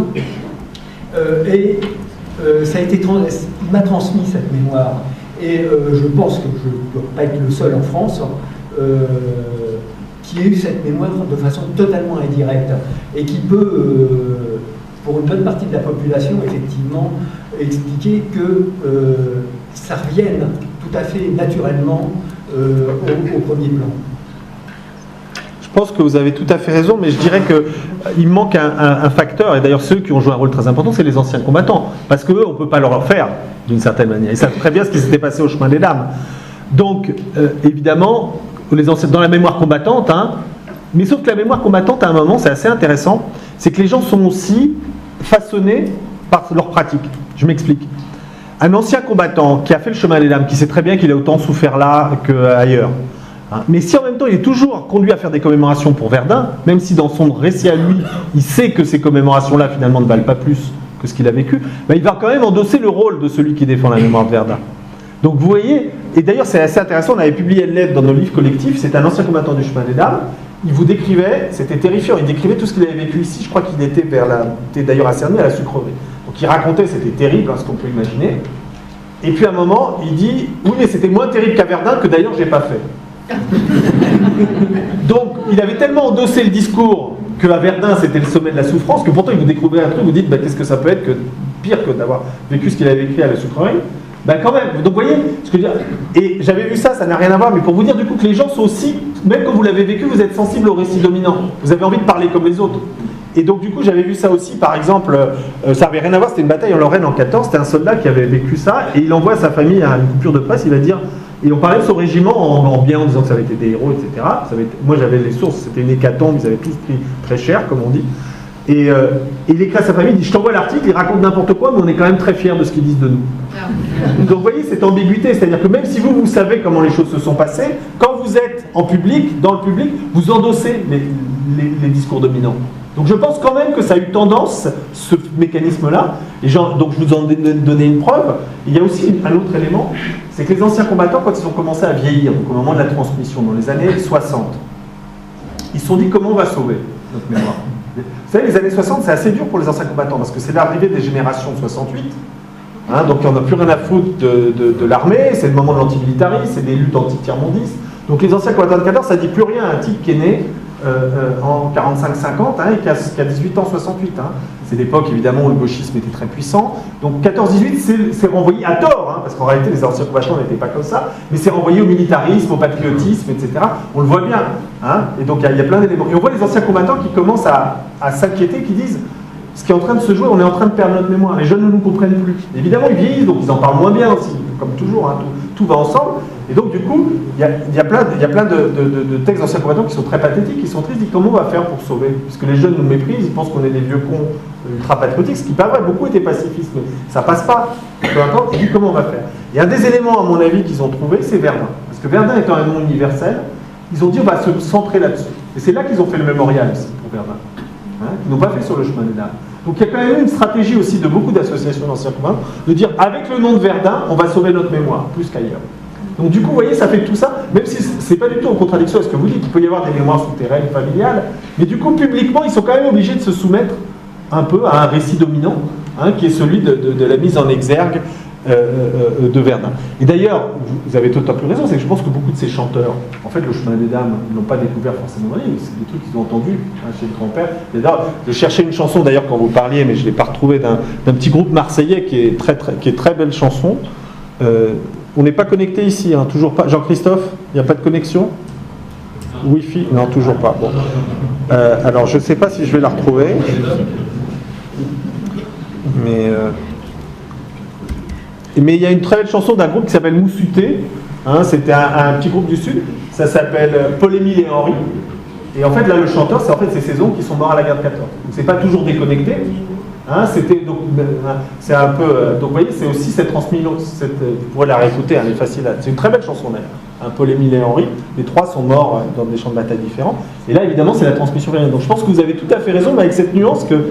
Ça a été il m'a transmis cette mémoire. Et je pense que je ne dois pas être le seul en France qui ait eu cette mémoire de façon totalement indirecte et qui peut, pour une bonne partie de la population, effectivement, expliquer que ça revienne tout à fait naturellement au premier plan. Je pense que vous avez tout à fait raison, mais je dirais qu'il manque un facteur, et d'ailleurs ceux qui ont joué un rôle très important, c'est les anciens combattants, parce qu'eux, on ne peut pas leur faire, d'une certaine manière. Ils savent très bien ce qui s'était passé au chemin des dames. Donc, évidemment, les anciens, dans la mémoire combattante, hein, mais sauf que la mémoire combattante, à un moment, c'est assez intéressant, c'est que les gens sont aussi façonnés par leur pratique. Je m'explique. Un ancien combattant qui a fait le chemin des dames, qui sait très bien qu'il a autant souffert là qu'ailleurs, hein, mais si en même temps il est toujours conduit à faire des commémorations pour Verdun, même si dans son récit à lui, il sait que ces commémorations-là finalement ne valent pas plus que ce qu'il a vécu, ben il va quand même endosser le rôle de celui qui défend la mémoire de Verdun. Donc vous voyez, et d'ailleurs c'est assez intéressant, on avait publié une lettre dans nos livres collectifs, c'est un ancien combattant du chemin des dames, il vous décrivait, c'était terrifiant, il décrivait tout ce qu'il avait vécu ici, je crois qu'il était d'ailleurs à Cerny, à la sucrerie. Donc il racontait, c'était terrible, hein, ce qu'on peut imaginer. Et puis à un moment, il dit, oui mais c'était moins terrible qu'à Verdun, que d'ailleurs j'ai pas fait. Donc il avait tellement endossé le discours qu'à Verdun c'était le sommet de la souffrance, que pourtant il vous découvrait un truc, vous dites, bah, qu'est-ce que ça peut être que pire que d'avoir vécu ce qu'il avait vécu à la sucrerie. Ben quand même, donc vous voyez ce que je veux dire. Et j'avais vu ça, ça n'a rien à voir, mais pour vous dire du coup que les gens sont aussi, même quand vous l'avez vécu, vous êtes sensible au récit dominant. Vous avez envie de parler comme les autres. Et donc du coup j'avais vu ça aussi, par exemple, ça n'avait rien à voir, c'était une bataille en Lorraine en 14, c'était un soldat qui avait vécu ça, et il envoie sa famille à une coupure de presse, il va dire, et on parlait de son régiment en bien, en disant que ça avait été des héros, etc. Moi j'avais les sources, c'était une hécatombe, ils avaient tous pris très cher, comme on dit. Et il écrit à sa famille, il dit, je t'envoie l'article, il raconte n'importe quoi, mais on est quand même très fiers de ce qu'ils disent de nous. Donc vous voyez cette ambiguïté, c'est-à-dire que même si vous savez comment les choses se sont passées, quand vous êtes en public, dans le public, vous endossez les discours dominants. Donc je pense quand même que ça a eu tendance, ce mécanisme-là, donc je vous en ai donné une preuve. Il y a aussi un autre élément, c'est que les anciens combattants, quand ils ont commencé à vieillir, donc au moment de la transmission, dans les années 60, ils se sont dit comment on va sauver notre mémoire. Vous savez, les années 60, c'est assez dur pour les anciens combattants, parce que c'est l'arrivée des générations de 68, hein, donc on n'a plus rien à foutre de l'armée, c'est le moment de l'antimilitarisme, c'est des luttes anti-tiers-mondistes. Donc les anciens combattants de 14, ça dit plus rien à un type qui est né en 45-50 hein, et qui a 18 ans 68. Hein. C'est l'époque évidemment où le gauchisme était très puissant. Donc 14-18 c'est renvoyé à tort, hein, parce qu'en réalité les anciens combattants n'étaient pas comme ça, mais c'est renvoyé au militarisme, au patriotisme, etc. On le voit bien. Hein, et donc il y a plein d'éléments. Et on voit les anciens combattants qui commencent à s'inquiéter, qui disent ce qui est en train de se jouer, on est en train de perdre notre mémoire. Les jeunes ne nous comprennent plus. Évidemment ils vieillissent, donc ils en parlent moins bien aussi, comme toujours, hein, tout va ensemble. Et donc du coup, il y a plein de textes d'anciens combattants qui sont très pathétiques, qui sont tristes, ils disent comment on va faire pour sauver? Puisque les jeunes nous méprisent, ils pensent qu'on est des vieux cons ultra-patriotique, ce qui pas vrai, beaucoup étaient pacifistes, mais ça passe pas, peu importe, et comment on va faire. Il y a un des éléments, à mon avis, qu'ils ont trouvé, c'est Verdun. Parce que Verdun étant un nom universel, ils ont dit on va se centrer là-dessus. Et c'est là qu'ils ont fait le mémorial aussi, pour Verdun. Ils n'ont pas fait sur le chemin des dames. Donc il y a quand même eu une stratégie aussi de beaucoup d'associations d'anciens combattants, de dire avec le nom de Verdun, on va sauver notre mémoire, plus qu'ailleurs. Donc du coup, vous voyez, ça fait tout ça, même si c'est pas du tout en contradiction avec ce que vous dites, il peut y avoir des mémoires souterraines, familiales, mais du coup, publiquement, ils sont quand même obligés de se soumettre un peu à un récit dominant, qui est celui de la mise en exergue de Verdun. Et d'ailleurs, vous avez tout à fait raison, c'est que je pense que beaucoup de ces chanteurs, en fait, le chemin des dames, ils n'ont pas découvert forcément dans les livres, c'est des trucs qu'ils ont entendus chez le grand-père. Je cherchais une chanson d'ailleurs quand vous parliez, mais je ne l'ai pas retrouvée, d'un petit groupe marseillais qui est très belle chanson. On n'est pas connecté ici, toujours pas. Jean-Christophe, il n'y a pas de connexion? Wi-Fi? Non, toujours pas. Bon. Alors, je ne sais pas si je vais la retrouver. Mais il y a une très belle chanson d'un groupe qui s'appelle Moussuté. C'était un petit groupe du Sud. Ça s'appelle Paul-Émile et Henri. Et en fait, là, le chanteur, c'est ces hommes qui sont morts à la guerre de 14. Donc, c'est pas toujours déconnecté. C'est un peu. Donc, vous voyez, c'est aussi cette transmission. Vous pourrez la réécouter, elle est facile. C'est une très belle chanson d'ailleurs. Paul-Émile et Henri. Les trois sont morts dans des champs de bataille différents. Et là, évidemment, c'est la transmission familiale. Donc, je pense que vous avez tout à fait raison, mais avec cette nuance que.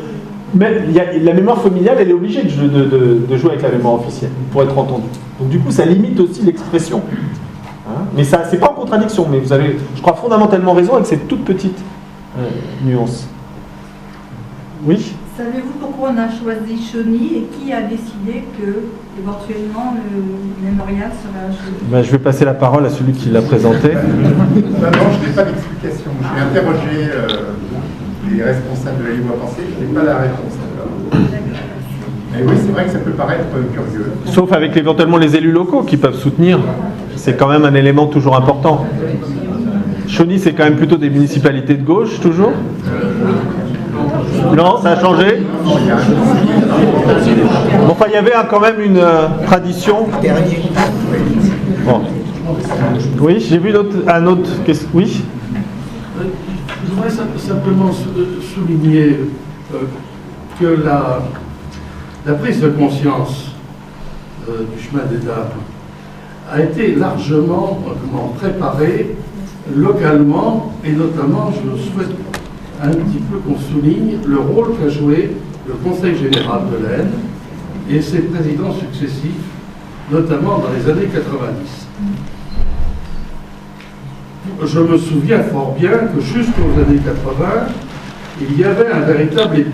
Mais la mémoire familiale, elle est obligée de jouer avec la mémoire officielle pour être entendue. Donc du coup, ça limite aussi l'expression. Mais ça, c'est pas en contradiction, mais vous avez, je crois, fondamentalement raison avec cette toute petite nuance. Oui? Savez-vous pourquoi on a choisi Chauny et qui a décidé que, éventuellement, le mémorial serait à Chauny? Je vais passer la parole à celui qui l'a présenté. Non, je n'ai pas d'explication. J'ai interrogé les responsables de la Libre Pensée, je n'ai pas la réponse. Mais oui, c'est vrai que ça peut paraître curieux. Sauf avec éventuellement les élus locaux qui peuvent soutenir. C'est quand même un élément toujours important. Chauny, c'est quand même plutôt des municipalités de gauche, toujours? Non, ça a changé? Bon, enfin, il y avait quand même une tradition. Bon. Oui, j'ai vu un autre. Oui? Je voudrais simplement souligner que la prise de conscience du chemin des dames a été largement préparée localement, et notamment, je souhaite un petit peu qu'on souligne le rôle qu'a joué le Conseil général de l'Aisne et ses présidents successifs, notamment dans les années 90. Je me souviens fort bien que jusqu'aux années 80, il y avait un véritable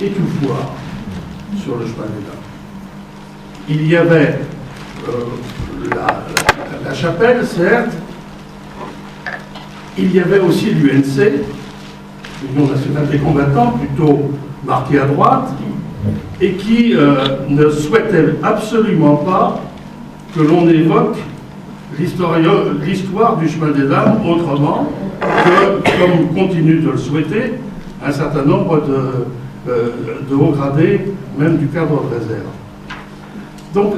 étouffoir sur le chemin des dames. Il y avait la chapelle, certes, il y avait aussi l'UNC, l'Union nationale des combattants, plutôt marquée à droite, et qui ne souhaitait absolument pas que l'on évoque l'histoire du chemin des dames autrement que, comme continue de le souhaiter, un certain nombre de hauts gradés, même du cadre de réserve. Donc,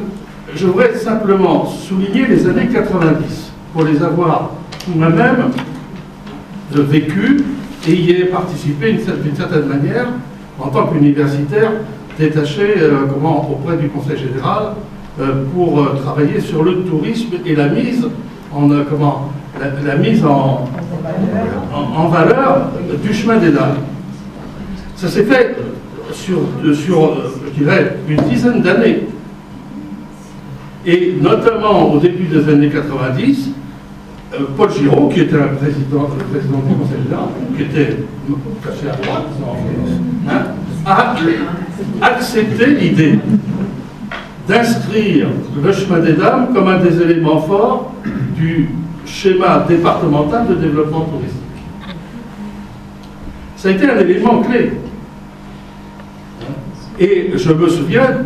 je voudrais simplement souligner les années 90, pour les avoir moi-même vécues et y ai participé d'une certaine manière en tant qu'universitaire détaché auprès du Conseil général pour travailler sur le tourisme et la mise en valeur du chemin des dames. Ça s'est fait sur je dirais, une dizaine d'années. Et notamment au début des années 90, Paul Giraud, qui était le président du Conseil général, qui était caché à droite, a accepté l'idée d'inscrire le chemin des dames comme un des éléments forts du schéma départemental de développement touristique. Ça a été un élément clé. Et je me souviens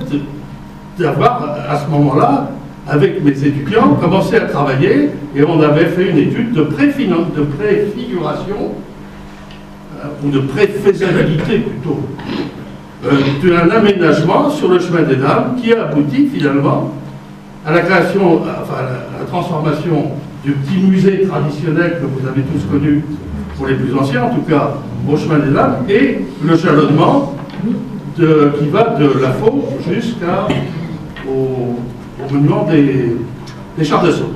d'avoir, à ce moment-là, avec mes étudiants, commencé à travailler, et on avait fait une étude de préfiguration, ou de préfaisabilité plutôt, d'un aménagement sur le chemin des dames qui a abouti finalement à la création, enfin à la transformation du petit musée traditionnel que vous avez tous connu, pour les plus anciens en tout cas, au chemin des dames, et le jalonnement qui va de la Faux jusqu'au monument des chars d'assaut.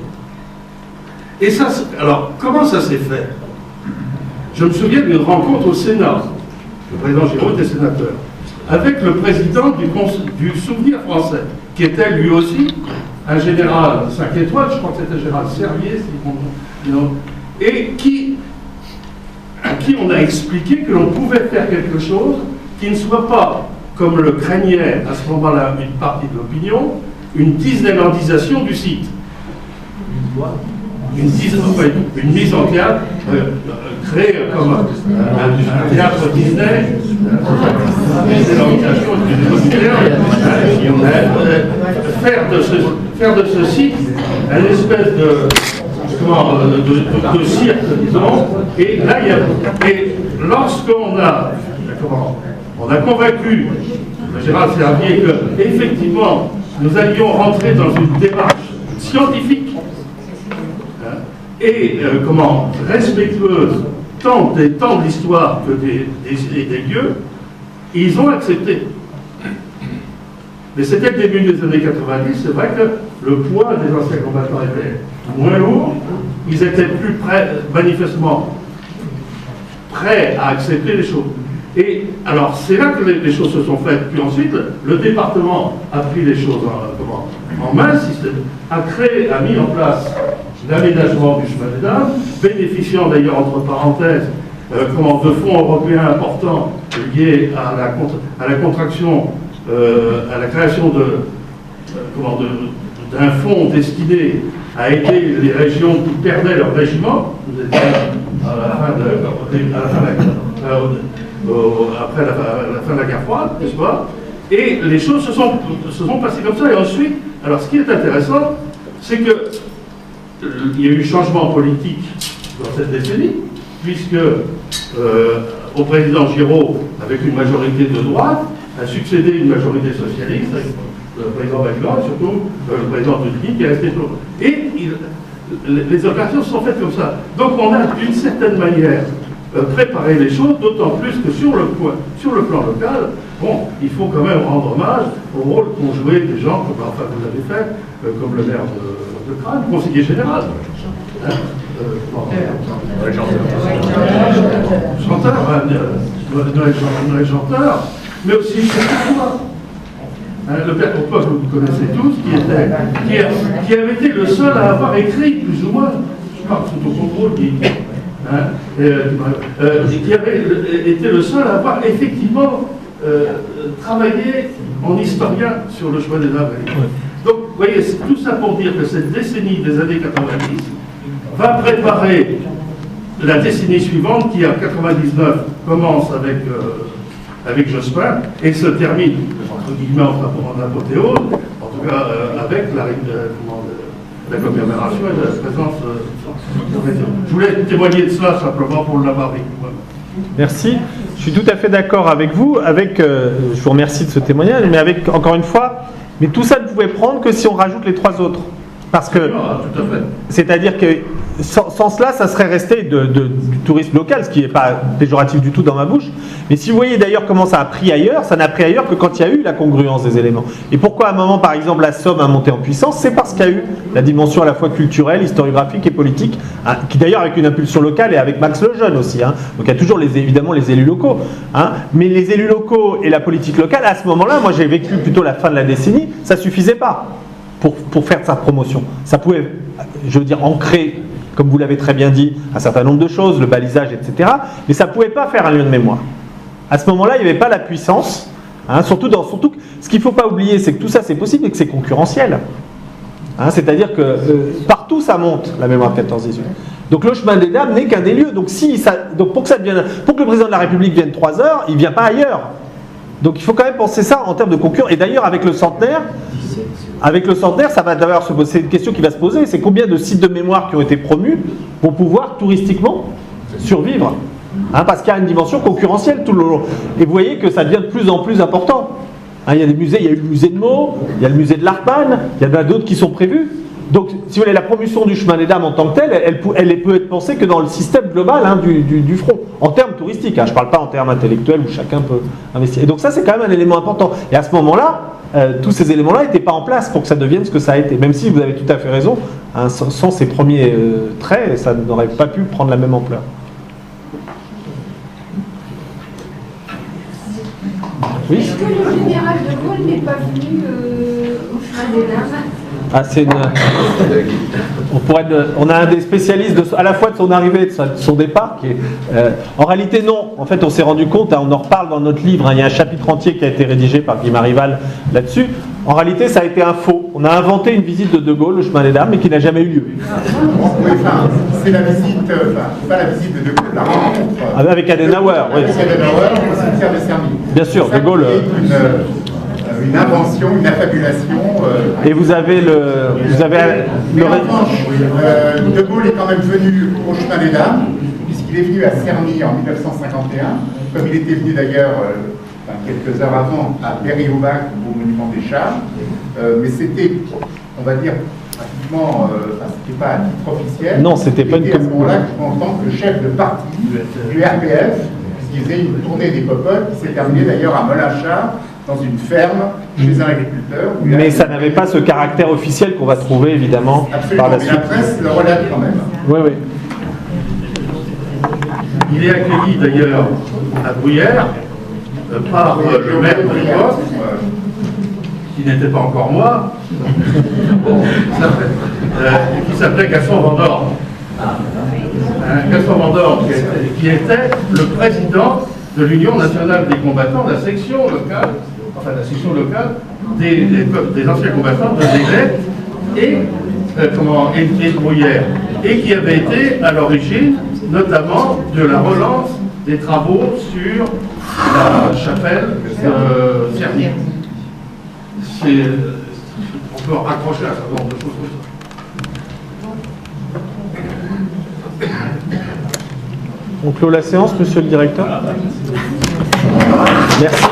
Et ça, alors, comment ça s'est fait? Je me souviens d'une rencontre au Sénat, le président Giraud était sénateur, avec le président du Souvenir français, qui était lui aussi un général 5 étoiles, je crois que c'était le général Servier, et à qui on a expliqué que l'on pouvait faire quelque chose qui ne soit pas, comme le craignait à ce moment-là une partie de l'opinion, une disneylandisation du site. Une mise en théâtre créée comme un théâtre Disney, faire de ce site une espèce de cirque, disons, et là, lorsqu'on a convaincu Gérald Servier que effectivement nous allions rentrer dans une démarche scientifique et respectueuse tant de l'histoire que des lieux, ils ont accepté. Mais c'était le début des années 90, c'est vrai que le poids des anciens combattants était moins lourd, ils étaient plus prêts, manifestement prêts à accepter les choses. Et alors c'est là que les choses se sont faites. Puis ensuite, le département a pris les choses en main, a mis en place l'aménagement du chemin des Dames, bénéficiant d'ailleurs, entre parenthèses, de fonds européens importants liés à la contraction, à la création d'un fonds destiné à aider les régions qui perdaient leur régiment, après la fin de la guerre froide, n'est-ce pas? Et les choses se sont passées comme ça. Et ensuite, alors ce qui est intéressant, c'est que il y a eu changement politique dans cette décennie, puisque au président Giraud, avec une majorité de droite, a succédé une majorité socialiste, avec le président Baglor, et surtout le président Toutki, qui est resté toujours. Et les opérations se sont faites comme ça. Donc on a d'une certaine manière préparé les choses, d'autant plus que sur le plan local, bon, il faut quand même rendre hommage au rôle qu'ont joué des gens, comme vous l'avez fait, comme le maire de Crâne, conseiller général. Noël Chanteur, mais aussi le père Pourquoi que vous connaissez tous, qui avait été le seul à avoir écrit, plus ou moins, je parle sous ton contrôle, qui avait été le seul à avoir effectivement travaillé en historien sur le chemin des Dames. Donc, vous voyez, c'est tout ça pour dire que cette décennie des années 90 va préparer la décennie suivante qui, en 99, commence avec Jospin et se termine, entre guillemets, en apothéose, en tout cas avec la commémoration et la présence. Je voulais témoigner de cela simplement pour l'avoir vécu. Merci. Je suis tout à fait d'accord avec vous. Je vous remercie de ce témoignage, mais encore une fois, mais tout ça ne pouvait prendre que si on rajoute les trois autres. Parce que, c'est-à-dire que sans cela, ça serait resté du tourisme local, ce qui n'est pas péjoratif du tout dans ma bouche. Mais si vous voyez d'ailleurs comment ça a pris ailleurs, ça n'a pris ailleurs que quand il y a eu la congruence des éléments. Et pourquoi à un moment, par exemple, la Somme a monté en puissance? C'est parce qu'il y a eu la dimension à la fois culturelle, historiographique et politique, hein, qui d'ailleurs avec une impulsion locale et avec Max Lejeune aussi. Hein. Donc il y a toujours évidemment les élus locaux. Hein. Mais les élus locaux et la politique locale, à ce moment-là, moi j'ai vécu plutôt la fin de la décennie, ça ne suffisait pas pour faire sa promotion. Ça pouvait, je veux dire, ancrer, comme vous l'avez très bien dit, un certain nombre de choses, le balisage, etc. Mais ça ne pouvait pas faire un lieu de mémoire. À ce moment-là, il n'y avait pas la puissance. Hein, surtout, ce qu'il ne faut pas oublier, c'est que tout ça, c'est possible et que c'est concurrentiel. Hein, c'est-à-dire que partout, ça monte, la mémoire de 14-18. Donc le chemin des Dames n'est qu'un des lieux. Donc, pour que le président de la République vienne 3 heures, il ne vient pas ailleurs. Donc il faut quand même penser ça en termes de concurrence. Et d'ailleurs, avec le centenaire, ça va d'ailleurs c'est une question qui va se poser, c'est combien de sites de mémoire qui ont été promus pour pouvoir touristiquement survivre, hein, parce qu'il y a une dimension concurrentielle tout le long. Et vous voyez que ça devient de plus en plus important. Hein, il y a des musées, il y a eu le musée de Meaux, il y a le musée de l'Arpanne, il y en a d'autres qui sont prévus. Donc, si vous voulez, la promotion du chemin des dames en tant que telle, elle peut être pensée que dans le système global hein, du front, en termes touristiques. Hein, je ne parle pas en termes intellectuels où chacun peut investir. Et donc ça, c'est quand même un élément important. Et à ce moment-là, tous ces éléments-là n'étaient pas en place pour que ça devienne ce que ça a été. Même si vous avez tout à fait raison, hein, sans ces premiers traits, ça n'aurait pas pu prendre la même ampleur. Oui. Est-ce que le général de Gaulle n'est pas venu au chemin des dames? Ah, c'est une... on a un des spécialistes à la fois de son arrivée et de son départ qui est... en réalité non, en fait on s'est rendu compte, hein, on en reparle dans notre livre, hein, il y a un chapitre entier qui a été rédigé par Guy Marival là-dessus. En réalité ça a été un faux, on a inventé une visite de De Gaulle au chemin des dames mais qui n'a jamais eu lieu. Oui, enfin, c'est la visite, pas la visite de Gaulle, la rencontre. Avec Adenauer, oui. Avec Adenauer au cimetière de Cerny. Bien sûr, De Gaulle... Une invention, une affabulation. Et vous avez le... Mais en revanche, De Gaulle est quand même venu au chemin des dames, puisqu'il est venu à Cerny en 1951, comme il était venu d'ailleurs quelques heures avant à Berry-au-Bac au monument des Chars. Mais c'était, on va dire, pratiquement, c'était pas à titre officiel. Non, c'était pas une... à ce moment-là en tant que chef de parti du RPF, puisqu'il faisait une tournée des popotes qui s'est terminée d'ailleurs à Meulachard, dans une ferme, chez un agriculteur. Mais ça n'avait pas ce caractère officiel qu'on va trouver évidemment par la suite. Mais la presse le relève quand même. Oui, oui. Il est accueilli d'ailleurs à Bruyères par le maire de l'époque, qui n'était pas encore moi, qui s'appelait Gaston Vendôme. Gaston Vendôme qui était le président de l'Union nationale des combattants, la section locale, des anciens combattants de Néglette et de Bruyères, et qui avait été à l'origine notamment de la relance des travaux sur la chapelle de Cerny. On peut raccrocher un certain nombre de choses comme ça. On clôt la séance, monsieur le directeur. Merci.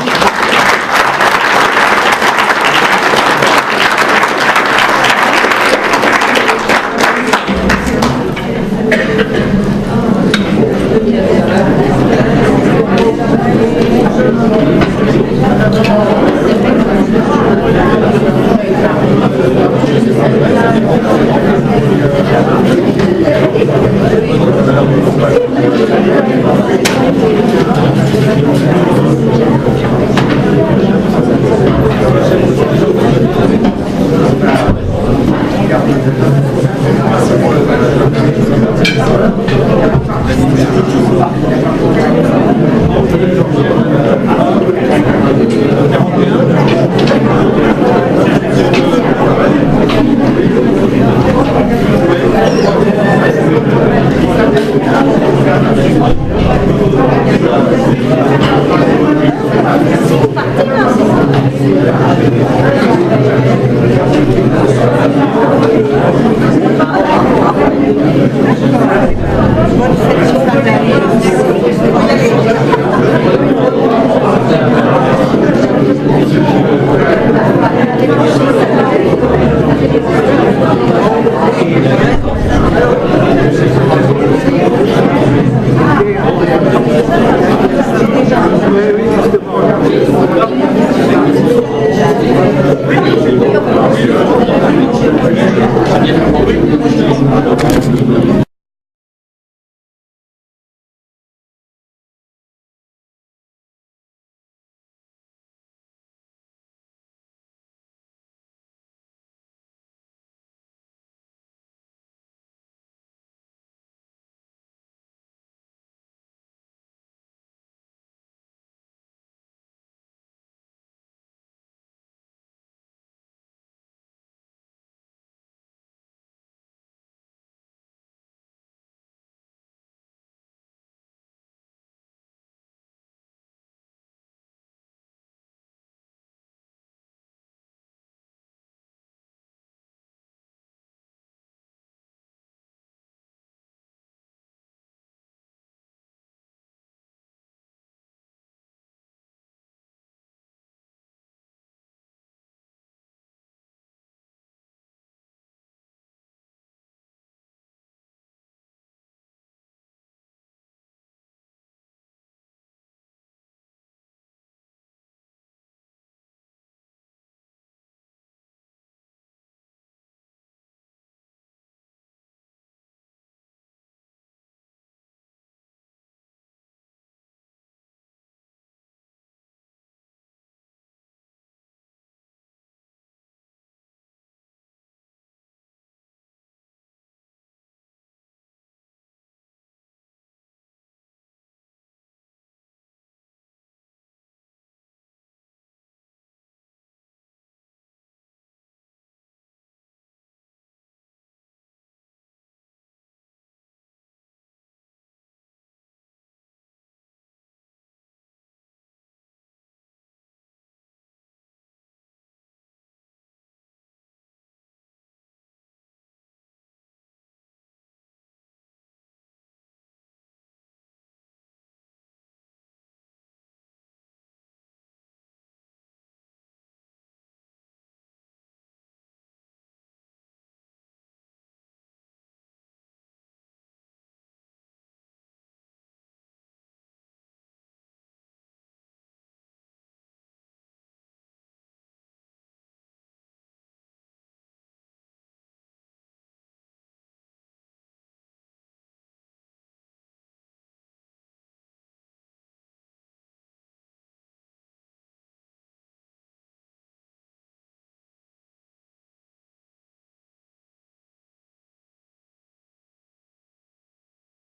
Oui,